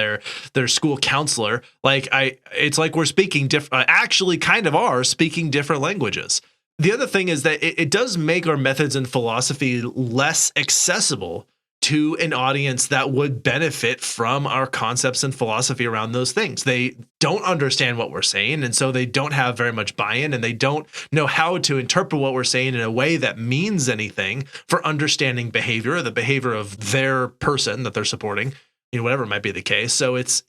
Speaker 1: their school counselor, it's like we're speaking actually kind of are speaking different languages. The other thing is that it does make our methods and philosophy less accessible to an audience that would benefit from our concepts and philosophy around those things. They don't understand what we're saying, and so they don't have very much buy-in, and they don't know how to interpret what we're saying in a way that means anything for understanding behavior, or the behavior of their person that they're supporting, whatever might be the case. So it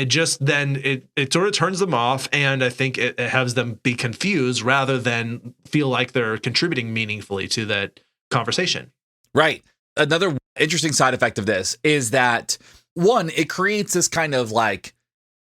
Speaker 1: just then it sort of turns them off, and I think it has them be confused rather than feel like they're contributing meaningfully to that conversation.
Speaker 2: Right. Another interesting side effect of this is that, one, it creates this kind of like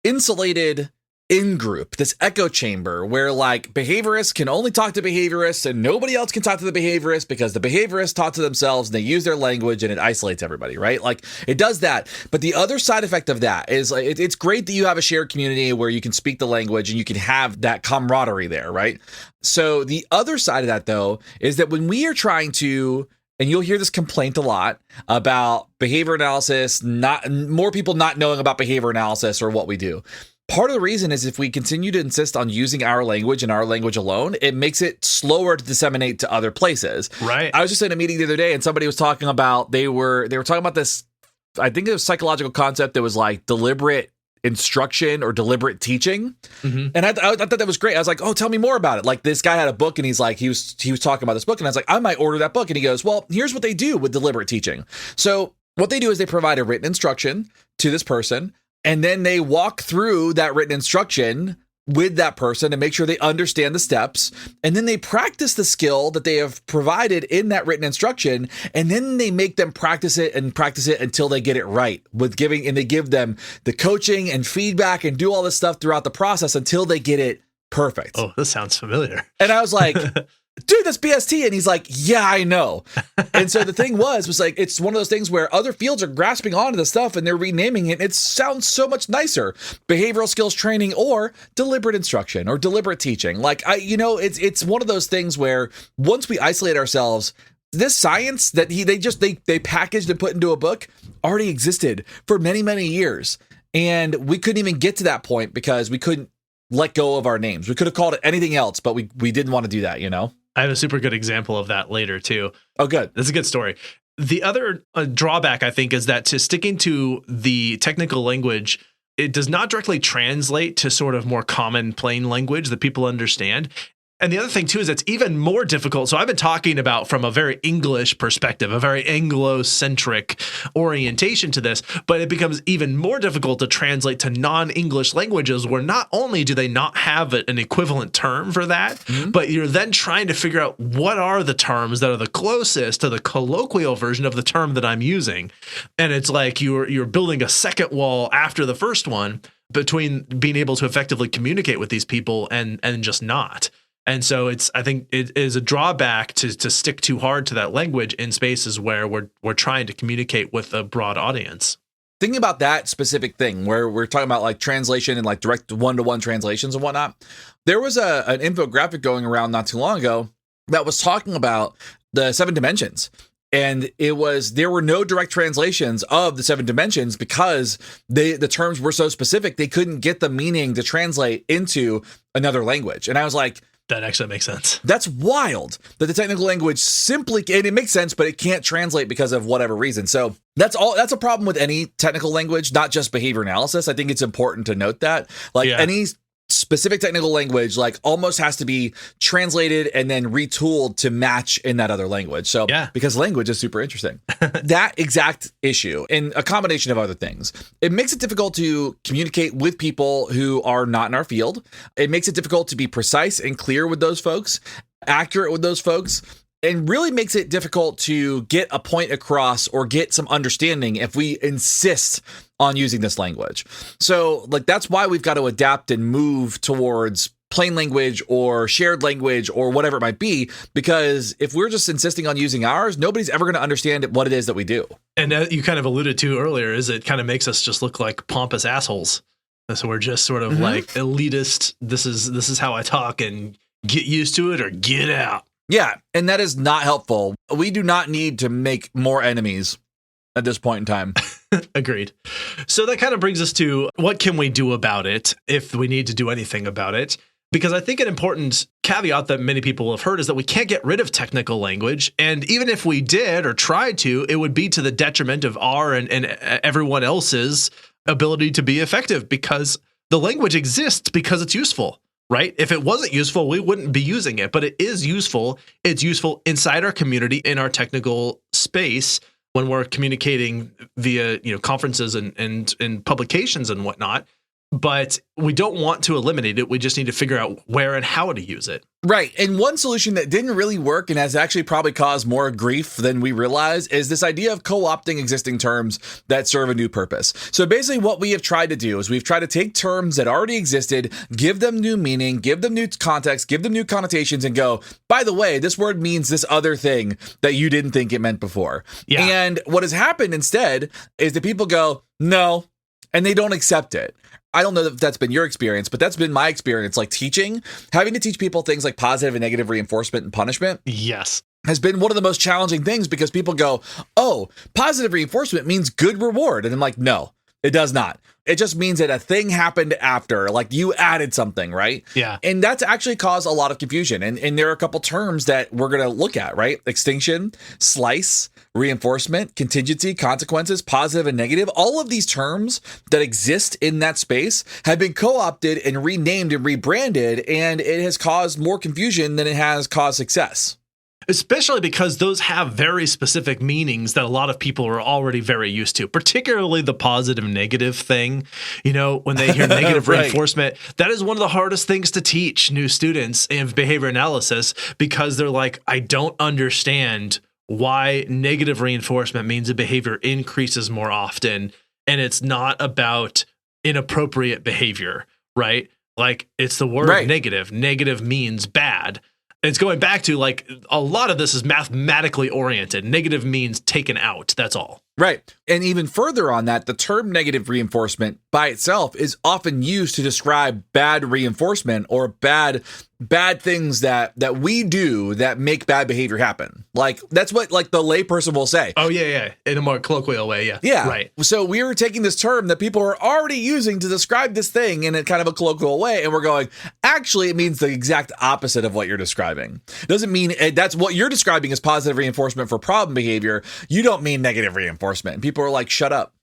Speaker 2: insulated in-group, this echo chamber where like behaviorists can only talk to behaviorists and nobody else can talk to the behaviorists because the behaviorists talk to themselves and they use their language and it isolates everybody, right? Like it does that. But the other side effect of that is like, it's great that you have a shared community where you can speak the language and you can have that camaraderie there, right? So the other side of that though is that when we are trying to, and you'll hear this complaint a lot about behavior analysis, not more people not knowing about behavior analysis or what we do. Part of the reason is if we continue to insist on using our language and our language alone, it makes it slower to disseminate to other places.
Speaker 1: Right.
Speaker 2: I was just in a meeting the other day and somebody was talking about, they were talking about this, I think it was a psychological concept that was like deliberate instruction or deliberate teaching. Mm-hmm. And I thought that was great. I was like, oh, tell me more about it. Like this guy had a book and he's like, he was talking about this book and I was like, I might order that book. And he goes, well, here's what they do with deliberate teaching. So what they do is they provide a written instruction to this person. And then they walk through that written instruction with that person to make sure they understand the steps. And then they practice the skill that they have provided in that written instruction. And then they make them practice it until they get it right and they give them the coaching and feedback and do all this stuff throughout the process until they get it perfect.
Speaker 1: Oh, this sounds familiar.
Speaker 2: And I was like, dude, that's BST. And he's like, yeah, I know. And so the thing was like, it's one of those things where other fields are grasping onto the stuff and they're renaming it. It sounds so much nicer. Behavioral skills training or deliberate instruction or deliberate teaching. Like, it's one of those things where once we isolate ourselves, this science that they packaged and put into a book already existed for many, many years. And we couldn't even get to that point because we couldn't let go of our names. We could have called it anything else, but we didn't want to do that, I
Speaker 1: have a super good example of that later too.
Speaker 2: Oh, good.
Speaker 1: That's a good story. The other drawback, I think, is that to sticking to the technical language, it does not directly translate to sort of more common plain language that people understand. And the other thing, too, is it's even more difficult. So I've been talking about from a very English perspective, a very Anglo-centric orientation to this, but it becomes even more difficult to translate to non-English languages where not only do they not have an equivalent term for that, mm-hmm. but you're then trying to figure out what are the terms that are the closest to the colloquial version of the term that I'm using. And it's like you're building a second wall after the first one between being able to effectively communicate with these people and just not. And so I think it is a drawback to stick too hard to that language in spaces where we're trying to communicate with a broad audience.
Speaker 2: Thinking about that specific thing where we're talking about like translation and like direct one-to-one translations and whatnot, there was an infographic going around not too long ago that was talking about the 7 dimensions. And there were no direct translations of the 7 dimensions because the terms were so specific, they couldn't get the meaning to translate into another language. And I was like,
Speaker 1: that actually makes sense.
Speaker 2: That's wild that the technical language simply, and it makes sense, but it can't translate because of whatever reason. So that's a problem with any technical language, not just behavior analysis. I think it's important to note that any specific technical language like almost has to be translated and then retooled to match in that other language. So because language is super interesting. That exact issue and a combination of other things, it makes it difficult to communicate with people who are not in our field. It makes it difficult to be precise and clear with those folks, accurate with those folks, and really makes it difficult to get a point across or get some understanding if we insist on using this language. So like that's why we've got to adapt and move towards plain language or shared language or whatever it might be, because if we're just insisting on using ours, nobody's ever going to understand what it is that we do.
Speaker 1: And you kind of alluded to earlier is it kind of makes us just look like pompous assholes. So we're just sort of like elitist. This is how I talk and get used to it or get out.
Speaker 2: Yeah, and that is not helpful. We do not need to make more enemies at this point in time.
Speaker 1: Agreed. So that kind of brings us to what can we do about it if we need to do anything about it? Because I think an important caveat that many people have heard is that we can't get rid of technical language. And even if we did or tried to, it would be to the detriment of our and everyone else's ability to be effective, because the language exists because it's useful. Right? If it wasn't useful, we wouldn't be using it, but it is useful. It's useful inside our community, in our technical space, when we're communicating via, conferences and publications and whatnot. but we don't want to eliminate it. We just need to figure out where and how to use it.
Speaker 2: Right. And one solution that didn't really work and has actually probably caused more grief than we realize is this idea of co-opting existing terms that serve a new purpose. So basically what we have tried to do is we've tried to take terms that already existed, give them new meaning, give them new context, give them new connotations, and go, by the way, this word means this other thing that you didn't think it meant before. Yeah. And what has happened instead is that people go, no, and they don't accept it. I don't know if that's been your experience, but that's been my experience. Like teaching, having to teach people things like positive and negative reinforcement and punishment.
Speaker 1: Yes.
Speaker 2: Has been one of the most challenging things because people go, oh, positive reinforcement means good reward. And I'm like, no, it does not. It just means that a thing happened after, like you added something, right?
Speaker 1: Yeah.
Speaker 2: And that's actually caused a lot of confusion. And there are a couple terms that we're going to look at, right? Extinction, slice, reinforcement, contingency, consequences, positive and negative. All of these terms that exist in that space have been co-opted and renamed and rebranded, and it has caused more confusion than it has caused success.
Speaker 1: Especially because those have very specific meanings that a lot of people are already very used to, particularly the positive negative thing. You know, when they hear negative
Speaker 2: right.
Speaker 1: reinforcement, that is one of the hardest things to teach new students in behavior analysis because they're like, I don't understand why negative reinforcement means a behavior increases more often. And it's not about inappropriate behavior, right? Like it's the word
Speaker 2: right.
Speaker 1: negative. Negative means bad. It's going back to like a lot of this is mathematically oriented. Negative means taken out. That's all.
Speaker 2: Right. And even further on that, the term negative reinforcement by itself is often used to describe bad reinforcement or bad things that we do that make bad behavior happen. Like that's what like the layperson will say.
Speaker 1: Oh, yeah. In a more colloquial way. Yeah.
Speaker 2: Yeah.
Speaker 1: Right.
Speaker 2: So we were taking this term that people are already using to describe this thing in a kind of a colloquial way. And we're going, actually, it means the exact opposite of what you're describing. Doesn't mean that's what you're describing as positive reinforcement for problem behavior. You don't mean negative reinforcement. And people are like, shut up.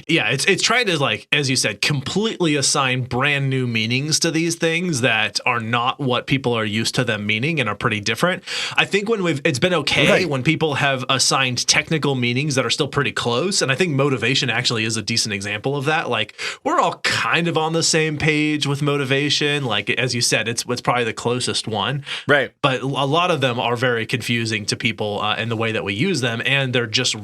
Speaker 1: Yeah, it's trying to, like, as you said, completely assign brand new meanings to these things that are not what people are used to them meaning and are pretty different. I think it's been okay right. when people have assigned technical meanings that are still pretty close. And I think motivation actually is a decent example of that. Like, we're all kind of on the same page with motivation. Like, as you said, it's probably the closest one.
Speaker 2: Right.
Speaker 1: But a lot of them are very confusing to people in the way that we use them. And they're just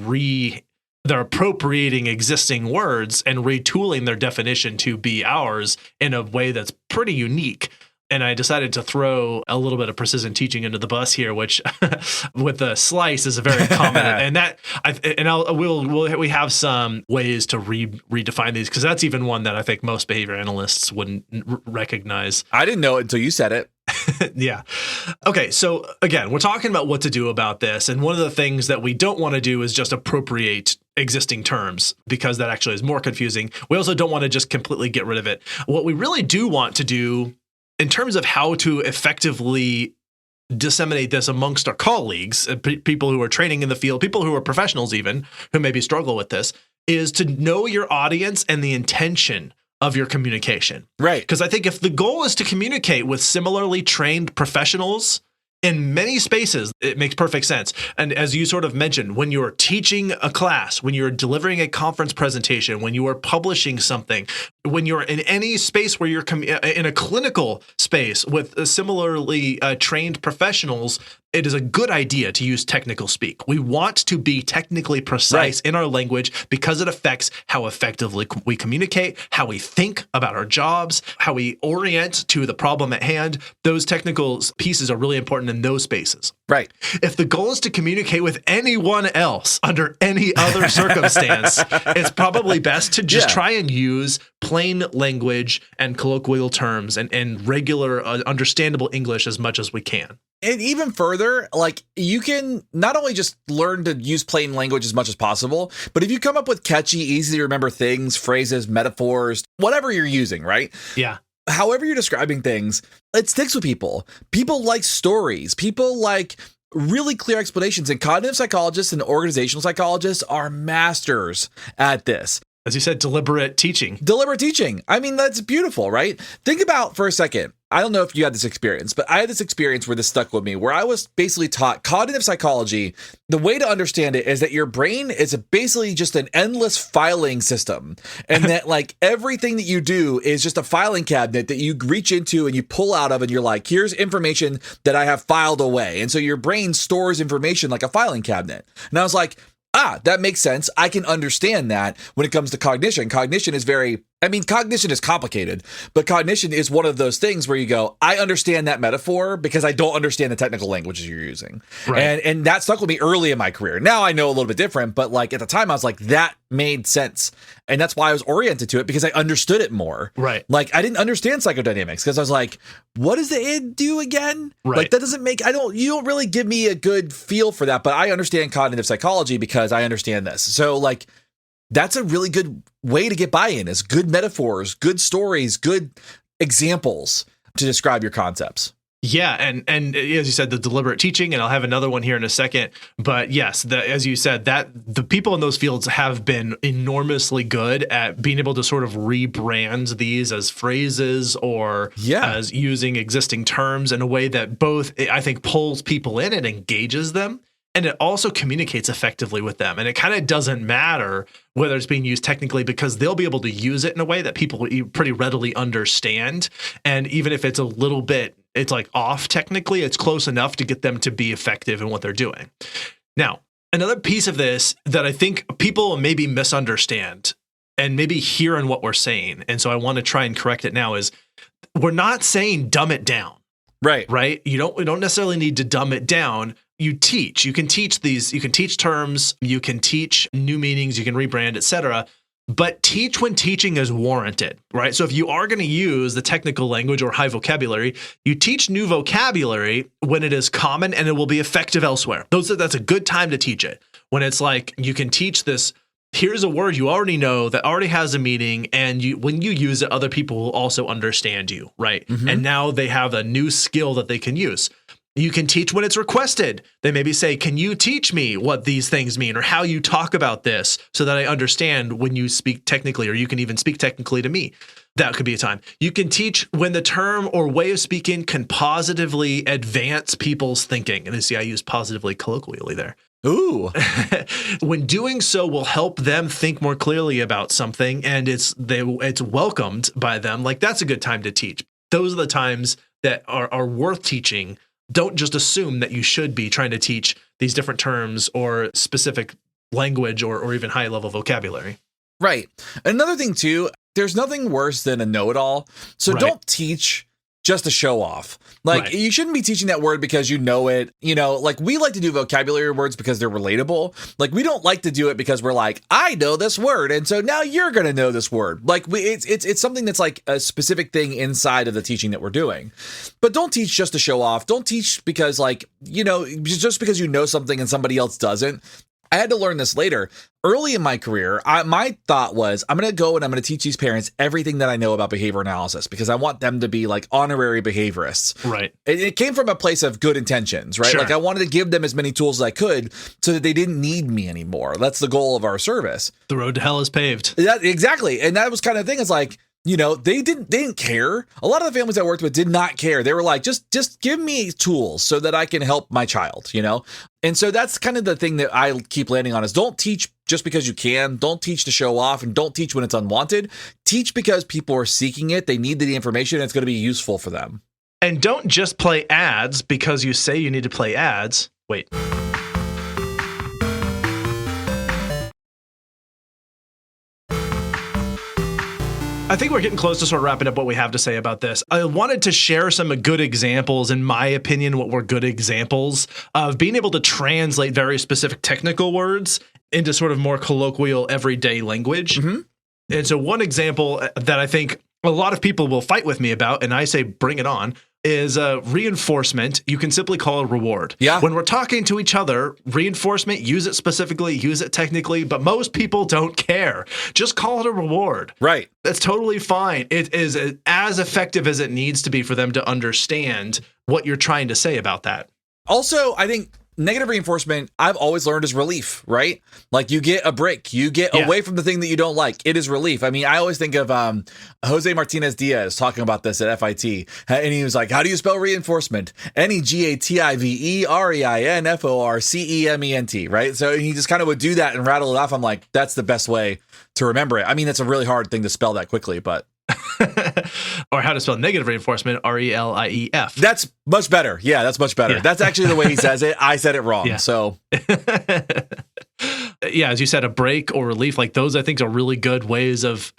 Speaker 1: they're appropriating existing words and retooling their definition to be ours in a way that's pretty unique. And I decided to throw a little bit of precision teaching into the bus here, which with the slice is a very common. And we have some ways to redefine these because that's even one that I think most behavior analysts wouldn't recognize.
Speaker 2: I didn't know it until you said it.
Speaker 1: Yeah. Okay. So again, we're talking about what to do about this. And one of the things that we don't want to do is just appropriate existing terms because that actually is more confusing. We also don't want to just completely get rid of it. What we really do want to do in terms of how to effectively disseminate this amongst our colleagues, people who are training in the field, people who are professionals even, who maybe struggle with this, is to know your audience and the intention of your communication.
Speaker 2: Right.
Speaker 1: Because I think if the goal is to communicate with similarly trained professionals in many spaces, it makes perfect sense. And as you sort of mentioned, when you're teaching a class, when you're delivering a conference presentation, when you are publishing something, when you're in any space where you're in a clinical space with similarly trained professionals, it is a good idea to use technical speak. We want to be technically precise in our language because it affects how effectively we communicate, how we think about our jobs, how we orient to the problem at hand. Those technical pieces are really important in those spaces.
Speaker 2: Right.
Speaker 1: If the goal is to communicate with anyone else under any other circumstance, it's probably best to just try and use plain language and colloquial terms and regular understandable English as much as we can.
Speaker 2: And even further, like you can not only just learn to use plain language as much as possible, but if you come up with catchy, easy to remember things, phrases, metaphors, whatever you're using, right?
Speaker 1: Yeah.
Speaker 2: However you're describing things, it sticks with people. People like stories. People like really clear explanations. And cognitive psychologists and organizational psychologists are masters at this.
Speaker 1: As you said, deliberate teaching.
Speaker 2: Deliberate teaching. I mean, that's beautiful, right? Think about for a second. I don't know if you had this experience, but I had this experience where this stuck with me, where I was basically taught cognitive psychology. The way to understand it is that your brain is basically just an endless filing system. And that like everything that you do is just a filing cabinet that you reach into and you pull out of, and you're like, here's information that I have filed away. And so your brain stores information like a filing cabinet. And I was like, that makes sense. I can understand that when it comes to cognition. Cognition is cognition is complicated, but cognition is one of those things where you go, I understand that metaphor because I don't understand the technical languages you're using. Right. And that stuck with me early in my career. Now I know a little bit different, but like at the time I was like, that made sense. And that's why I was oriented to it, because I understood it more. Right. Like I didn't understand psychodynamics because I was like, what does the id do again? Right. Like that doesn't make, you don't really give me a good feel for that, but I understand cognitive psychology because I understand this. So like, that's a really good way to get buy-in, is good metaphors, good stories, good examples to describe your concepts.
Speaker 1: Yeah, and as you said, the deliberate teaching, and I'll have another one here in a second. But yes, as you said, that the people in those fields have been enormously good at being able to sort of rebrand these as phrases or as using existing terms in a way that both, I think, pulls people in and engages them. And it also communicates effectively with them. And it kind of doesn't matter whether it's being used technically, because they'll be able to use it in a way that people pretty readily understand. And even if it's a little bit, it's like off technically, it's close enough to get them to be effective in what they're doing. Now, another piece of this that I think people maybe misunderstand and maybe hear in what we're saying, and so I want to try and correct it now, is we're not saying dumb it down. Right. We don't necessarily need to dumb it down. You can teach these, you can teach terms, you can teach new meanings, you can rebrand, etc. But teach when teaching is warranted, right? So if you are going to use the technical language or high vocabulary, you teach new vocabulary when it is common and it will be effective elsewhere. That's a good time to teach it. When it's like, you can teach this, here's a word you already know that already has a meaning, and when you use it, other people will also understand you, right? Mm-hmm. And now they have a new skill that they can use. You can teach when it's requested. They maybe say, can you teach me what these things mean or how you talk about this so that I understand when you speak technically, or you can even speak technically to me. That could be a time. You can teach when the term or way of speaking can positively advance people's thinking. And you see, I use positively colloquially there.
Speaker 2: Ooh.
Speaker 1: When doing so will help them think more clearly about something, and it's welcomed by them. Like, that's a good time to teach. Those are the times that are worth teaching. Don't just assume that you should be trying to teach these different terms or specific language or even high level vocabulary.
Speaker 2: Right. Another thing too, there's nothing worse than a know-it-all. So don't teach just to show off. Like, you shouldn't be teaching that word because you know it. You know, like, we like to do vocabulary words because they're relatable. Like, we don't like to do it because we're like, I know this word, and so now you're going to know this word. Like, it's something that's like a specific thing inside of the teaching that we're doing. But don't teach just to show off. Don't teach because, like, you know, just because you know something and somebody else doesn't. I had to learn this later. Early in my career, my thought was, I'm going to go and I'm going to teach these parents everything that I know about behavior analysis because I want them to be like honorary behaviorists. Right. It came from a place of good intentions, right? Sure. Like, I wanted to give them as many tools as I could so that they didn't need me anymore. That's the goal of our service.
Speaker 1: The road to hell is paved.
Speaker 2: Exactly. And that was kind of the thing. It's like, you know, they didn't care. A lot of the families I worked with did not care. They were like, just give me tools so that I can help my child, you know? And so that's kind of the thing that I keep landing on is don't teach just because you can. Don't teach to show off, and don't teach when it's unwanted. Teach because people are seeking it. They need the information, and it's going to be useful for them.
Speaker 1: And don't just play ads because you say you need to play ads. Wait. I think we're getting close to sort of wrapping up what we have to say about this. I wanted to share some good examples, in my opinion, what were good examples of being able to translate very specific technical words into sort of more colloquial, everyday language. Mm-hmm. And so one example that I think a lot of people will fight with me about, and I say bring it on, is reinforcement. You can simply call it reward. Yeah. When we're talking to each other, reinforcement, use it specifically, use it technically, but most people don't care. Just call it a reward. Right. That's totally fine. It is as effective as it needs to be for them to understand what you're trying to say about that.
Speaker 2: Also, I think Negative reinforcement, I've always learned, is relief, right? Like you get a break, you get away from the thing that you don't like. It is relief. I mean, I always think of Jose Martinez Diaz talking about this at FIT, and he was like, how do you spell reinforcement? Negativeinforcement, right? So he just kind of would do that and rattle it off. I'm like, that's the best way to remember it. I mean, it's a really hard thing to spell that quickly, but...
Speaker 1: Or how to spell negative reinforcement, RELIEF.
Speaker 2: That's much better. Yeah, that's much better. Yeah. That's actually the way he says it. I said it wrong.
Speaker 1: Yeah.
Speaker 2: So
Speaker 1: yeah, as you said, a break or relief, like those I think are really good ways of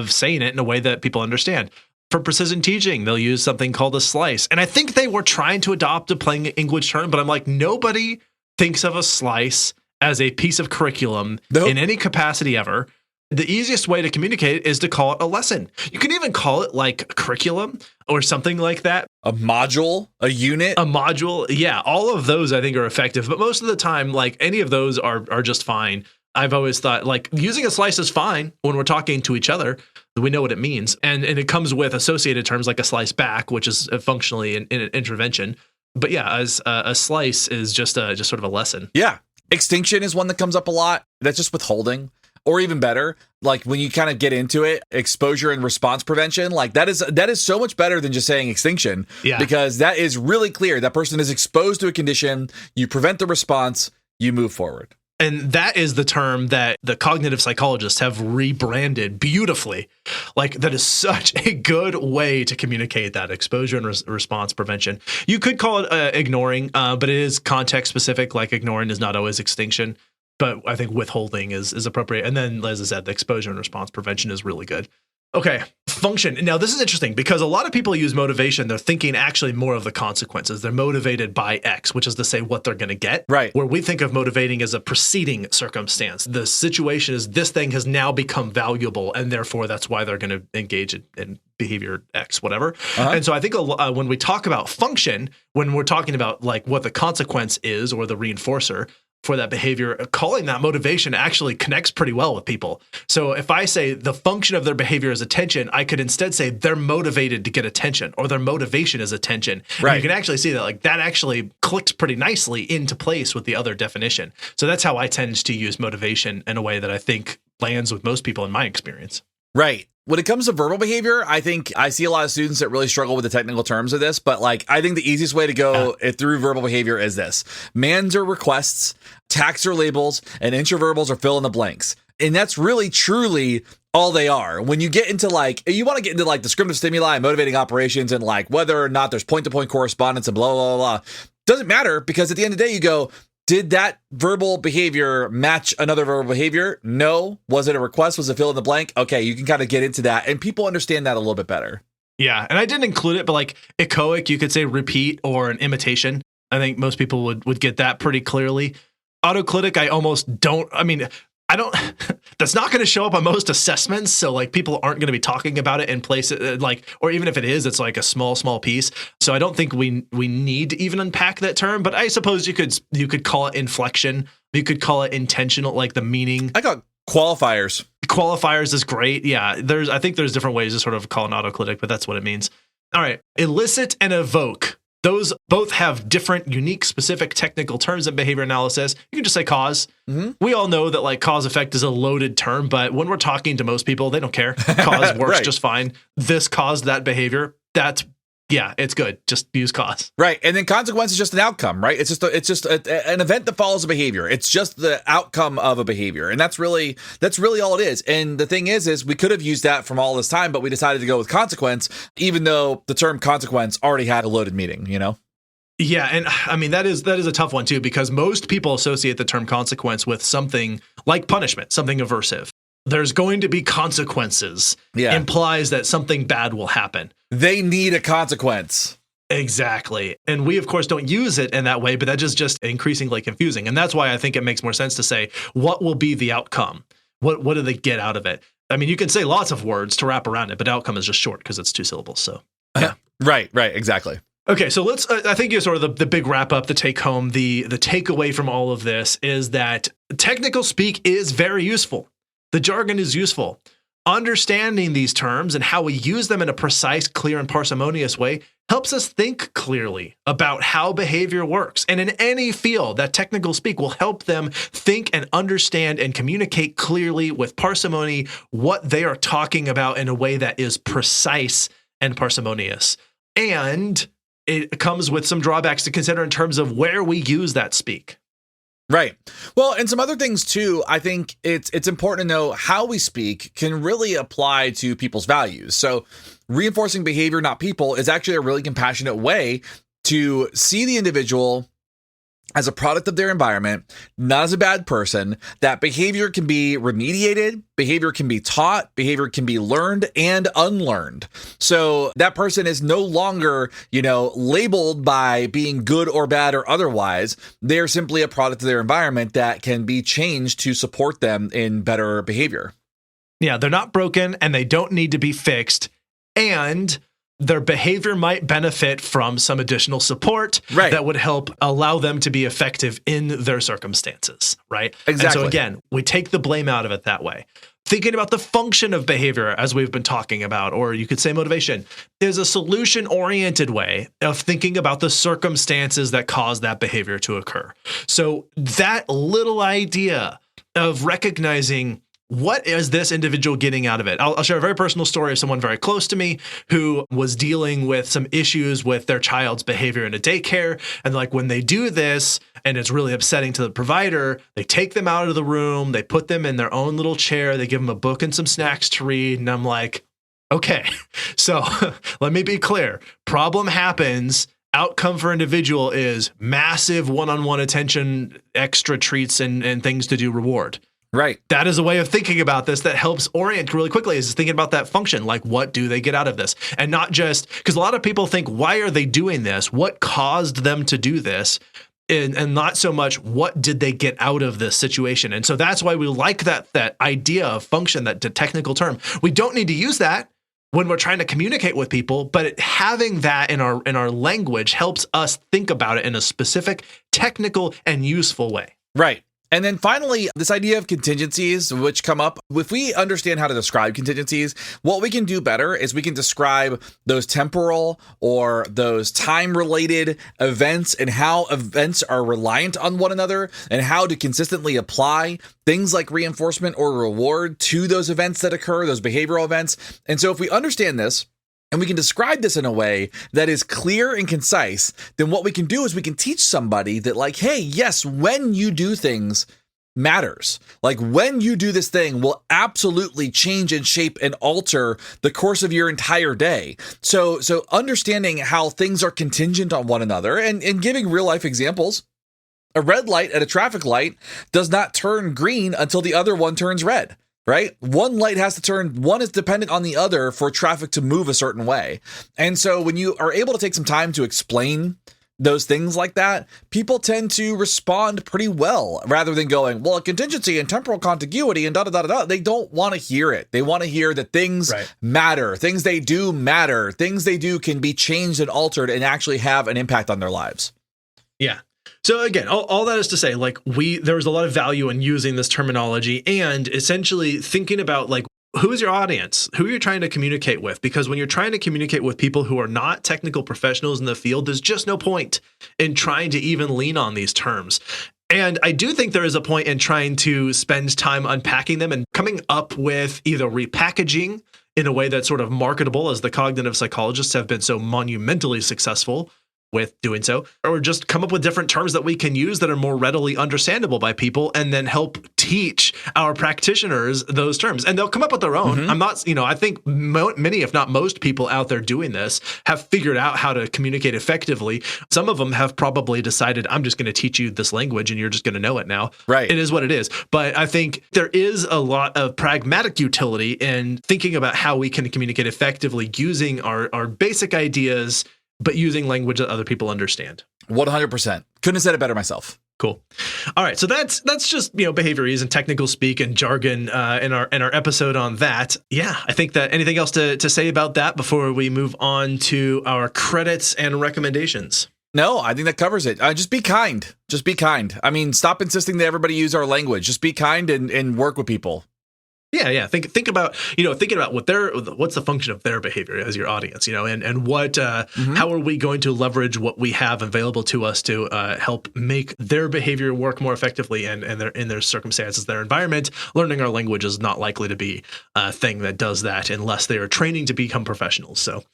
Speaker 1: saying it in a way that people understand. For precision teaching, they'll use something called a slice. And I think they were trying to adopt a plain English term, but I'm like, nobody thinks of a slice as a piece of curriculum in any capacity ever. The easiest way to communicate is to call it a lesson. You can even call it like curriculum or something like that.
Speaker 2: A module, a unit.
Speaker 1: A module. Yeah, all of those I think are effective. But most of the time, like any of those are just fine. I've always thought like using a slice is fine when we're talking to each other. We know what it means. And it comes with associated terms like a slice back, which is functionally an intervention. But yeah, as a slice is just sort of a lesson.
Speaker 2: Yeah. Extinction is one that comes up a lot. That's just withholding. Or even better, like when you kind of get into it, exposure and response prevention, like that is so much better than just saying extinction, because that is really clear. That person is exposed to a condition, you prevent the response, you move forward.
Speaker 1: And that is the term that the cognitive psychologists have rebranded beautifully. Like that is such a good way to communicate that exposure and response prevention. You could call it ignoring, but it is context specific. Like ignoring is not always extinction. But I think withholding is appropriate. And then, as I said, the exposure and response prevention is really good. Okay, function. Now, this is interesting because a lot of people use motivation. They're thinking actually more of the consequences. They're motivated by X, which is to say what they're going to get.
Speaker 2: Right.
Speaker 1: Where we think of motivating as a preceding circumstance. The situation is this thing has now become valuable, and therefore that's why they're going to engage in behavior X, whatever. And so I think when we talk about function, when we're talking about like what the consequence is or the reinforcer for that behavior, calling that motivation actually connects pretty well with people. So if I say the function of their behavior is attention, I could instead say they're motivated to get attention, or their motivation is attention.
Speaker 2: Right.
Speaker 1: And you can actually see that like that actually clicks pretty nicely into place with the other definition. So that's how I tend to use motivation in a way that I think lands with most people in my experience.
Speaker 2: Right. When it comes to verbal behavior, I think I see a lot of students that really struggle with the technical terms of this, but like I think the easiest way to go through verbal behavior is this. Mans are requests, tags are labels, and introverbals are fill in the blanks. And that's really truly all they are. When you get into like, you want to get into like descriptive stimuli and motivating operations and like whether or not there's point-to-point correspondence and blah, blah, blah, blah. Doesn't matter, because at the end of the day, you go, did that verbal behavior match another verbal behavior? No. Was it a request? Was it fill in the blank? Okay, you can kind of get into that, and people understand that a little bit better.
Speaker 1: Yeah, and I didn't include it, but like echoic, you could say repeat or an imitation. I think most people would get that pretty clearly. Autoclitic, I almost don't. I mean, I don't. That's not going to show up on most assessments, so like people aren't going to be talking about it in places like, or even if it is, it's like a small piece. So I don't think we need to even unpack that term. But I suppose you could call it inflection. You could call it intentional, like the meaning.
Speaker 2: I got qualifiers.
Speaker 1: Qualifiers is great. Yeah, I think there's different ways to sort of call an autoclitic, but that's what it means. All right, elicit and evoke. Those both have different, unique, specific technical terms in behavior analysis. You can just say cause. Mm-hmm. We all know that like cause effect is a loaded term, but when we're talking to most people, they don't care. Cause works just fine. This caused that behavior. It's good. Just use cause.
Speaker 2: Right. And then consequence is just an outcome, right? It's just an event that follows a behavior. It's just the outcome of a behavior. And that's really all it is. And the thing is we could have used that from all this time, but we decided to go with consequence, even though the term consequence already had a loaded meaning, you know?
Speaker 1: Yeah, and I mean that is a tough one too, because most people associate the term consequence with something like punishment, something aversive. There's going to be consequences. Implies that something bad will happen.
Speaker 2: They need a consequence.
Speaker 1: Exactly. And we, of course, don't use it in that way, but that is just increasingly confusing. And that's why I think it makes more sense to say, what will be the outcome? What do they get out of it? I mean, you can say lots of words to wrap around it, but outcome is just short because it's 2 syllables. So, yeah.
Speaker 2: Right, exactly.
Speaker 1: Okay, so let's, I think you sort of the big wrap up, the take home, the takeaway from all of this is that technical speak is very useful. The jargon is useful. understanding these terms and how we use them in a precise, clear, and parsimonious way helps us think clearly about how behavior works. And in any field, that technical speak will help them think and understand and communicate clearly with parsimony what they are talking about in a way that is precise and parsimonious. And it comes with some drawbacks to consider in terms of where we use that speak.
Speaker 2: Right. Well, and some other things too, I think it's important to know how we speak can really apply to people's values. So reinforcing behavior, not people, is actually a really compassionate way to see the individual as a product of their environment, not as a bad person. That behavior can be remediated, behavior can be taught, behavior can be learned and unlearned. So that person is no longer, labeled by being good or bad or otherwise. They're simply a product of their environment that can be changed to support them in better behavior.
Speaker 1: Yeah, they're not broken and they don't need to be fixed. And their behavior might benefit from some additional support that would help allow them to be effective in their circumstances, right?
Speaker 2: Exactly.
Speaker 1: And so again, we take the blame out of it that way. Thinking about the function of behavior, as we've been talking about, or you could say motivation, is a solution-oriented way of thinking about the circumstances that cause that behavior to occur. So that little idea of recognizing what is this individual getting out of it? I'll share a very personal story of someone very close to me who was dealing with some issues with their child's behavior in a daycare. And like when they do this and it's really upsetting to the provider, they take them out of the room, they put them in their own little chair, they give them a book and some snacks to read. And I'm like, okay, so let me be clear. Problem happens. Outcome for individual is massive one-on-one attention, extra treats and things to do reward.
Speaker 2: Right.
Speaker 1: That is a way of thinking about this that helps orient really quickly, is thinking about that function. Like, what do they get out of this? And not just because a lot of people think, why are they doing this? What caused them to do this? And not so much, what did they get out of this situation? And so that's why we like that idea of function, that technical term. We don't need to use that when we're trying to communicate with people, but having that in our language helps us think about it in a specific, technical, and useful way.
Speaker 2: Right. And then finally, this idea of contingencies, which come up. If we understand how to describe contingencies, what we can do better is we can describe those temporal or those time-related events and how events are reliant on one another and how to consistently apply things like reinforcement or reward to those events that occur, those behavioral events. And so if we understand this, and we can describe this in a way that is clear and concise, then what we can do is we can teach somebody that, like, hey, yes, when you do things matters. Like, when you do this thing will absolutely change and shape and alter the course of your entire day. So understanding how things are contingent on one another and giving real life examples. A red light at a traffic light does not turn green until the other one turns red. Right? One light has to turn, one is dependent on the other for traffic to move a certain way. And so when you are able to take some time to explain those things like that, people tend to respond pretty well rather than going, well, a contingency and temporal contiguity and da-da-da-da-da. They don't want to hear it. They want to hear that things matter. Things they do matter. Things they do can be changed and altered and actually have an impact on their lives.
Speaker 1: Yeah. So again, all that is to say, like, there's a lot of value in using this terminology and essentially thinking about, like, who is your audience? Who are you trying to communicate with? Because when you're trying to communicate with people who are not technical professionals in the field, there's just no point in trying to even lean on these terms. And I do think there is a point in trying to spend time unpacking them and coming up with either repackaging in a way that's sort of marketable, as the cognitive psychologists have been so monumentally successful with doing so, or just come up with different terms that we can use that are more readily understandable by people and then help teach our practitioners those terms. And they'll come up with their own. I'm not, I think many, if not most people out there doing this have figured out how to communicate effectively. Some of them have probably decided, I'm just going to teach you this language and you're just going to know it now.
Speaker 2: Right.
Speaker 1: It is what it is. But I think there is a lot of pragmatic utility in thinking about how we can communicate effectively using our basic ideas, but using language that other people understand.
Speaker 2: 100%. Couldn't have said it better myself.
Speaker 1: Cool. All right. So that's just, behaviorese and technical speak and jargon in our episode on that. Yeah. I think that anything else to say about that before we move on to our credits and recommendations?
Speaker 2: No, I think that covers it. Just be kind. Just be kind. I mean, stop insisting that everybody use our language. Just be kind and work with people.
Speaker 1: Yeah. Think about, thinking about what's the function of their behavior as your audience, and what, how are we going to leverage what we have available to us to help make their behavior work more effectively and in their circumstances, their environment. Learning our language is not likely to be a thing that does that unless they are training to become professionals. So.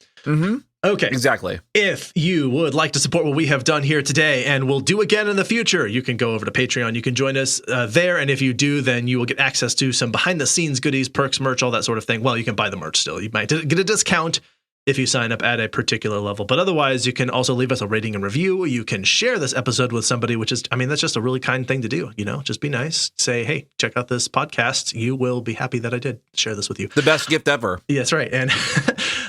Speaker 1: Okay.
Speaker 2: Exactly.
Speaker 1: If you would like to support what we have done here today and will do again in the future, you can go over to Patreon. You can join us there. And if you do, then you will get access to some behind the scenes goodies, perks, merch, all that sort of thing. Well, you can buy the merch still. You might get a discount if you sign up at a particular level. But otherwise, you can also leave us a rating and review. You can share this episode with somebody, which is, that's just a really kind thing to do. Just be nice. Say, hey, check out this podcast. You will be happy that I did share this with you.
Speaker 2: The best gift ever.
Speaker 1: Yeah, that's right. And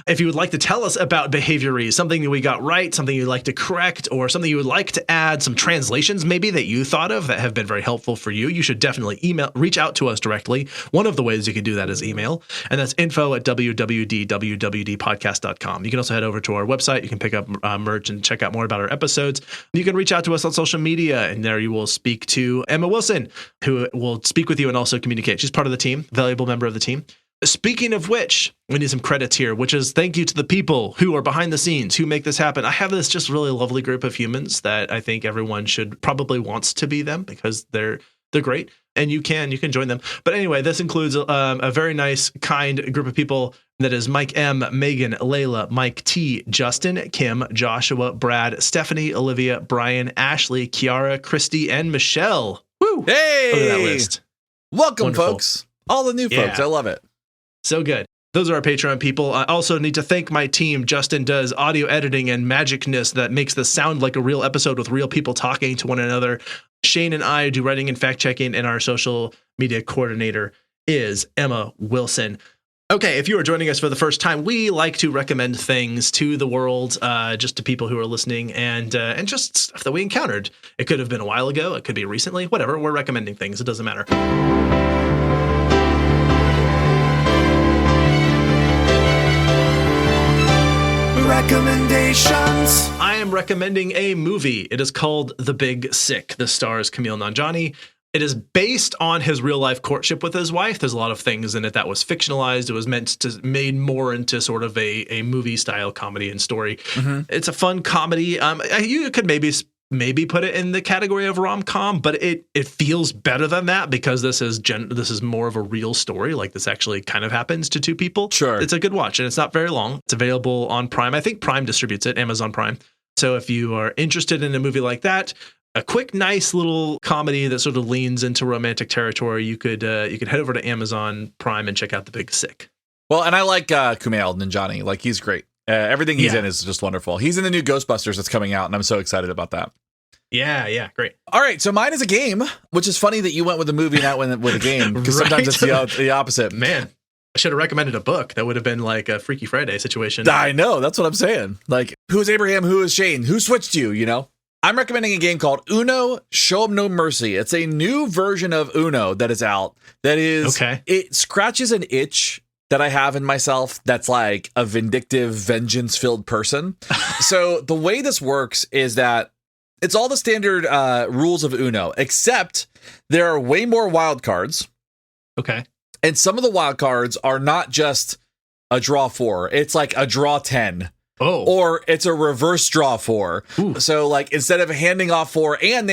Speaker 1: if you would like to tell us about Behaviorese, something that we got right, something you'd like to correct, or something you would like to add, some translations maybe that you thought of that have been very helpful for you, you should definitely reach out to us directly. One of the ways you can do that is email, and that's info@wwd.podcast.com. You can also head over to our website. You can pick up merch and check out more about our episodes. You can reach out to us on social media, and there you will speak to Emma Wilson, who will speak with you and also communicate. She's part of the team, valuable member of the team. Speaking of which, we need some credits here, which is thank you to the people who are behind the scenes, who make this happen. I have this just really lovely group of humans that I think everyone should probably wants to be them because they're great, and you can join them. But anyway, this includes a very nice, kind group of people that is Mike M, Megan, Layla, Mike T, Justin, Kim, Joshua, Brad, Stephanie, Olivia, Brian, Ashley, Kiara, Christy, and Michelle. Woo!
Speaker 2: Hey!
Speaker 1: Look at that list.
Speaker 2: Welcome,
Speaker 1: Wonderful.
Speaker 2: folks. All the new folks.
Speaker 1: Yeah.
Speaker 2: I love it.
Speaker 1: So good. Those are our Patreon people. I also need to thank my team. Justin does audio editing and magicness that makes this sound like a real episode with real people talking to one another. Shane and I do writing and fact checking, and our social media coordinator is Emma Wilson. Okay, if you are joining us for the first time, we like to recommend things to the world, just to people who are listening, and just stuff that we encountered. It could have been a while ago. It could be recently. Whatever. We're recommending things. It doesn't matter.
Speaker 3: Recommendations.
Speaker 1: I am recommending a movie. It is called The Big Sick. This stars Kumail Nanjiani. It is based on his real life courtship with his wife. There's a lot of things in it that was fictionalized. It was made more into sort of a movie style comedy and story. It's a fun comedy. You could maybe put it in the category of rom-com, but it feels better than that because this is more of a real story. Like this actually kind of happens to two people.
Speaker 2: Sure.
Speaker 1: It's a good watch, and it's not very long. It's available on Prime. I think Prime distributes it, Amazon Prime. So if you are interested in a movie like that, a quick, nice little comedy that sort of leans into romantic territory, you could head over to Amazon Prime and check out The Big Sick.
Speaker 2: Well, and I like Kumail Nanjiani. Like, he's great. Everything he's in is just wonderful. He's in the new Ghostbusters that's coming out, and I'm so excited about that.
Speaker 1: Yeah, great.
Speaker 2: All right, so mine is a game, which is funny that you went with a movie, not with a game, because sometimes it's the opposite.
Speaker 1: Man, I should have recommended a book. That would have been like a Freaky Friday situation.
Speaker 2: I know, that's what I'm saying. Like, who is Abraham? Who is Shane? Who switched you, you know? I'm recommending a game called Uno, Show 'em No Mercy. It's a new version of Uno that is out. That is,
Speaker 1: okay.
Speaker 2: It scratches an itch that I have in myself that's like a vindictive, vengeance-filled person. So the way this works is that it's all the standard rules of Uno, except there are way more wild cards.
Speaker 1: Okay.
Speaker 2: And some of the wild cards are not just a draw 4. It's like a draw 10.
Speaker 1: Oh.
Speaker 2: Or it's a reverse draw 4.
Speaker 1: Ooh.
Speaker 2: So like instead of handing off 4, and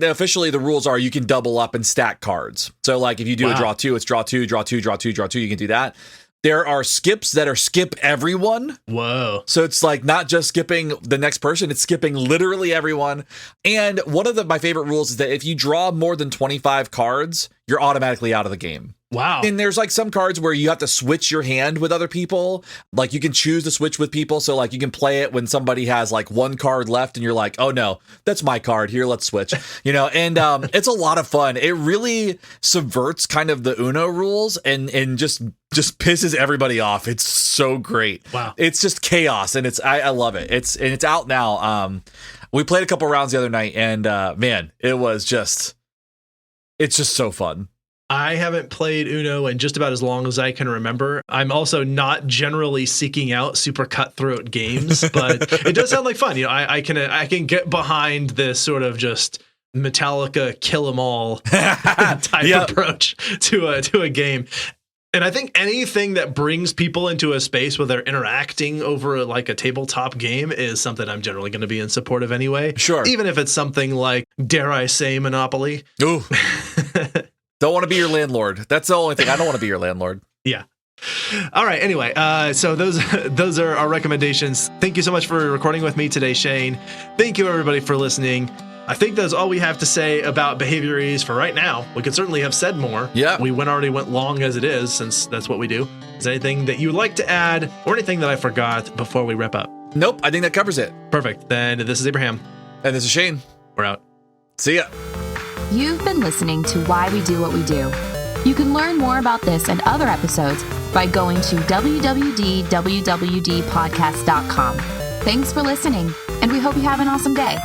Speaker 2: officially the rules are you can double up and stack cards. So like if you do a draw 2, it's draw 2, draw 2, draw 2, draw 2. You can do that. There are skips that are skip everyone.
Speaker 1: Whoa.
Speaker 2: So it's like not just skipping the next person, it's skipping literally everyone. And one of my favorite rules is that if you draw more than 25 cards, you're automatically out of the game.
Speaker 1: Wow.
Speaker 2: And there's like some cards where you have to switch your hand with other people. Like you can choose to switch with people. So like you can play it when somebody has like one card left and you're like, oh no, that's my card. Here, let's switch. You know, and it's a lot of fun. It really subverts kind of the Uno rules and just pisses everybody off. It's so great.
Speaker 1: Wow.
Speaker 2: It's just chaos and I love it. It's out now. We played a couple rounds the other night and man, it's just so fun.
Speaker 1: I haven't played Uno in just about as long as I can remember. I'm also not generally seeking out super cutthroat games, but it does sound like fun. You know, I can get behind this sort of just Metallica kill 'em all type approach to a game. And I think anything that brings people into a space where they're interacting over like a tabletop game is something I'm generally going to be in support of anyway.
Speaker 2: Sure.
Speaker 1: Even if it's something like, dare I say, Monopoly.
Speaker 2: Ooh. Don't want to be your landlord. That's the only thing. I don't want to be your landlord.
Speaker 1: Yeah. All right. Anyway, so those are our recommendations. Thank you so much for recording with me today, Shane. Thank you, everybody, for listening. I think that's all we have to say about Behaviorese for right now. We could certainly have said more.
Speaker 2: Yeah.
Speaker 1: We already went long as it is, since that's what we do. Is there anything that you would like to add or anything that I forgot before we wrap up?
Speaker 2: Nope. I think that covers it.
Speaker 1: Perfect. Then this is Abraham.
Speaker 2: And this is Shane.
Speaker 1: We're out.
Speaker 2: See ya.
Speaker 3: You've been listening to Why We Do What We Do. You can learn more about this and other episodes by going to www.wwdpodcast.com. Thanks for listening, and we hope you have an awesome day.